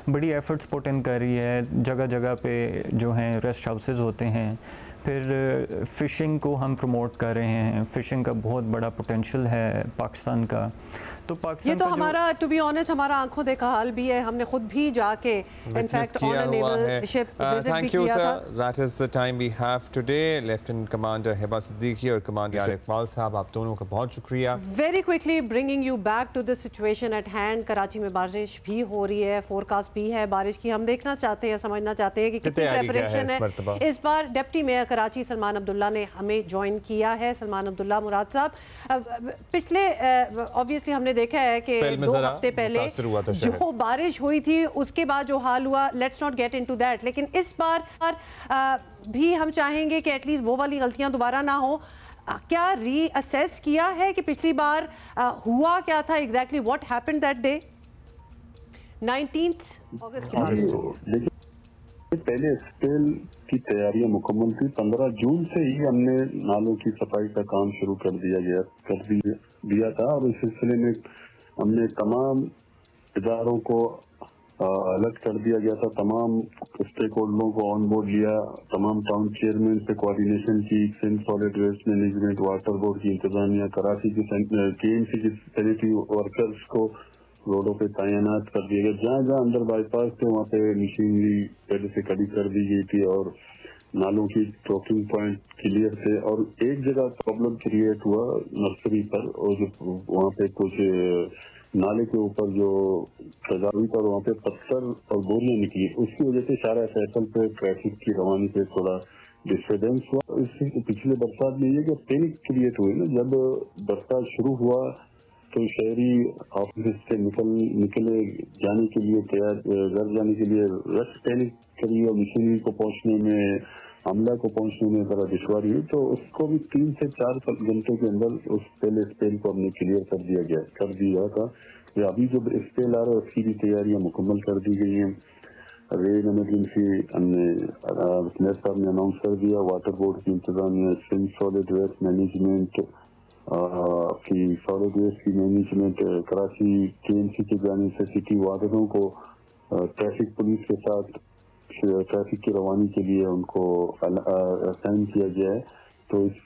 बड़ी एफर्ट्स पुट इन कर रही है, जगह जगह पे जो हैं रेस्ट हाउसेस होते हैं, फिर फ़िशिंग को हम प्रमोट कर रहे हैं। फ़िशिंग का बहुत बड़ा पोटेंशियल है पाकिस्तान का, तो पाकिस्तान ये तो हमारा टू बी ऑनेस्ट हमारा आंखों देखा हाल भी है, हमने खुद भी जाके in fact on a naval ship visit भी किया था। That is the time we have today. Lieutenant commander Hiba Siddiqui और कमांडर इकबाल साहब, आप दोनों का बहुत शुक्रिया। Very quickly bringing you back to the situation at hand. Karachi में बारिश भी हो रही है, फोरकास्ट भी है बारिश की। हम देखना चाहते हैं, समझना चाहते हैं कि कितनी प्रेपरेशन है इस बार। डिप्टी मेयर कराची सलमान अब्दुल्ला ने हमें ज्वाइन किया है। सलमान अब्दुल्ला मुराद साहब, पिछले ऑब्वियसली हमने देखा है कि 2 हफ्ते पहले जो बारिश हुई थी उसके बाद जो हाल हुआ, let's not get into that, लेकिन इस बार भी हम चाहेंगे कि एटलीस्ट वो वाली गलतियां दोबारा ना हो। क्या रीअसेस किया है कि पिछली बार हुआ क्या था, exactly what happened that day 19 अगस्त की बात? पहले स्पेल की तैयारियां मुकम्मल थी। 15 जून से ही हमने नालों की सफाई का काम शुरू कर दिया था, और इस सिलसिले में हमने तमाम इदारों को अलर्ट कर दिया गया था। तमाम स्टेक होल्डरों को ऑन बोर्ड लिया, तमाम टाउन चेयरमैन से कोऑर्डिनेशन की, Sindh solid waste management, water board की इंतजामिया, कराची की KMC की सैनिटरी वर्कर्स को रोडों पे तैनात कर दिया गया। जहाँ जहाँ अंदर बाईपास थे वहाँ पे मशीनरी पहले से खड़ी कर दी गई थी और नालों की टॉकिंग पॉइंट क्लियर थे। और एक जगह प्रॉब्लम क्रिएट हुआ नर्सरी पर, और जो वहाँ पे कुछ नाले के ऊपर जो सजावी पर वहाँ पे पत्थर और बोरियां निकली, उसकी वजह से सारा फैसल पे ट्रैफिक की रवानी पे थोड़ा डिस्टर्बेंस हुआ। इससे पिछले बरसात में ये कि पैनिक क्रिएट हुई ना, जब बरसात शुरू हुआ तो शहरी ऑफिस से निकले जाने के लिए तैयार, घर जाने के लिए रश पैनिक करी और मशीनरी को पहुंचने में, अमला को पहुंचने में जरा दुश्वारी हुई। तो उसको भी 3 से 4 घंटे के अंदर उस पहले स्पेल को हमने क्लियर कर दिया था। अभी जो स्पेल आ रहा है उसकी भी तैयारियां मुकम्मल कर दी गई हैं। रेन इमरजेंसी हमने मेयर साहब ने अनाउंस कर दिया। वाटर बोर्ड की इंतजामिया, सिंध सॉलिड वेस्ट मैनेजमेंट की सॉलिड वेस्ट की मैनेजमेंट, कराची KMC की जानिब से सिटी वार्डनों को ट्रैफिक पुलिस के साथ ट्रैफिक की रवानी के लिए उनको असाइन किया गया है। तो इस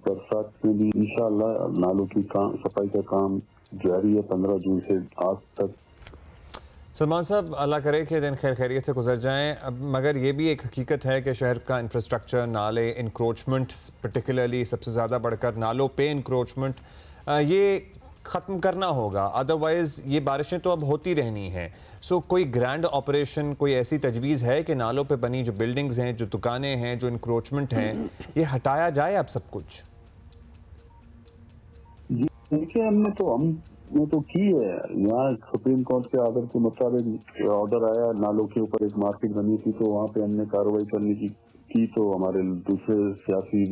बरसात में भी इंशाअल्लाह नालों की सफाई का काम जारी है 15 जून से आज तक। सलमान साहब, अल्लाह करे कि दिन खैर खैरियत से गुजर जाएं। अब मगर ये भी एक हकीकत है कि शहर का इंफ्रास्ट्रक्चर, नाले, इंक्रोचमेंट, पर्टिकुलरली सबसे ज़्यादा बढ़कर नालों पे इंक्रोचमेंट, ये ख़त्म करना होगा, अदरवाइज़ ये बारिशें तो अब होती रहनी हैं। सो कोई ग्रैंड ऑपरेशन, कोई ऐसी तजवीज़ है कि नालों पे बनी जो बिल्डिंग्स हैं, जो दुकानें हैं, जो इंक्रोचमेंट हैं, ये हटाया जाए अब सब कुछ? देखिए हमने तो की है। यहाँ सुप्रीम कोर्ट के ऑर्डर के मुताबिक ऑर्डर आया, नालों के ऊपर एक मार्केट बनी थी तो वहाँ पे हमने कार्रवाई करने की तो हमारे दूसरे सियासी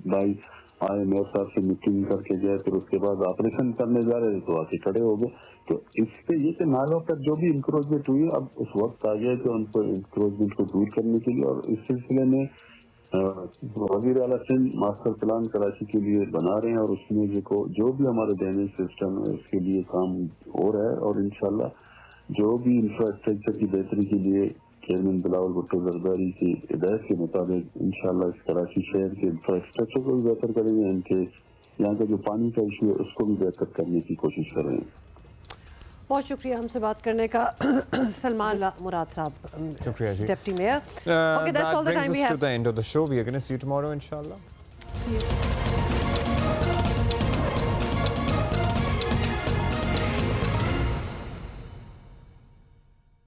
भाई आए, मेयर साहब से मीटिंग करके गए, फिर उसके बाद ऑपरेशन करने जा रहे थे तो आके खड़े हो गए। तो इससे ये कि नालों पर जो भी इंक्रोचमेंट हुई, अब उस वक्त आ गया कि उनको इंक्रोचमेंट को दूर करने के लिए, और इस सिलसिले में वज़ीर आला सिंध मास्टर प्लान कराची के लिए बना रहे हैं और उसमें जो भी हमारे ड्रेनेज सिस्टम है उसके लिए काम हो रहा है। और इंशाल्लाह जो भी इंफ्रास्ट्रक्चर की बेहतरी के लिए चेयरमैन बिलावल भुट्टो जरदारी की हिदायत के मुताबिक इंशाल्लाह इस कराची शहर के इंफ्रास्ट्रक्चर को भी बेहतर करेंगे, इनके यहाँ का जो पानी का इशू है उसको भी बेहतर करने की कोशिश कर रहे हैं। बहुत शुक्रिया हमसे बात करने का सलमान मुराद साहब, शुक्रिया जी, deputy mayor. Okay, that's all the time we have. To the end of the show. We are going to see you tomorrow, inshallah.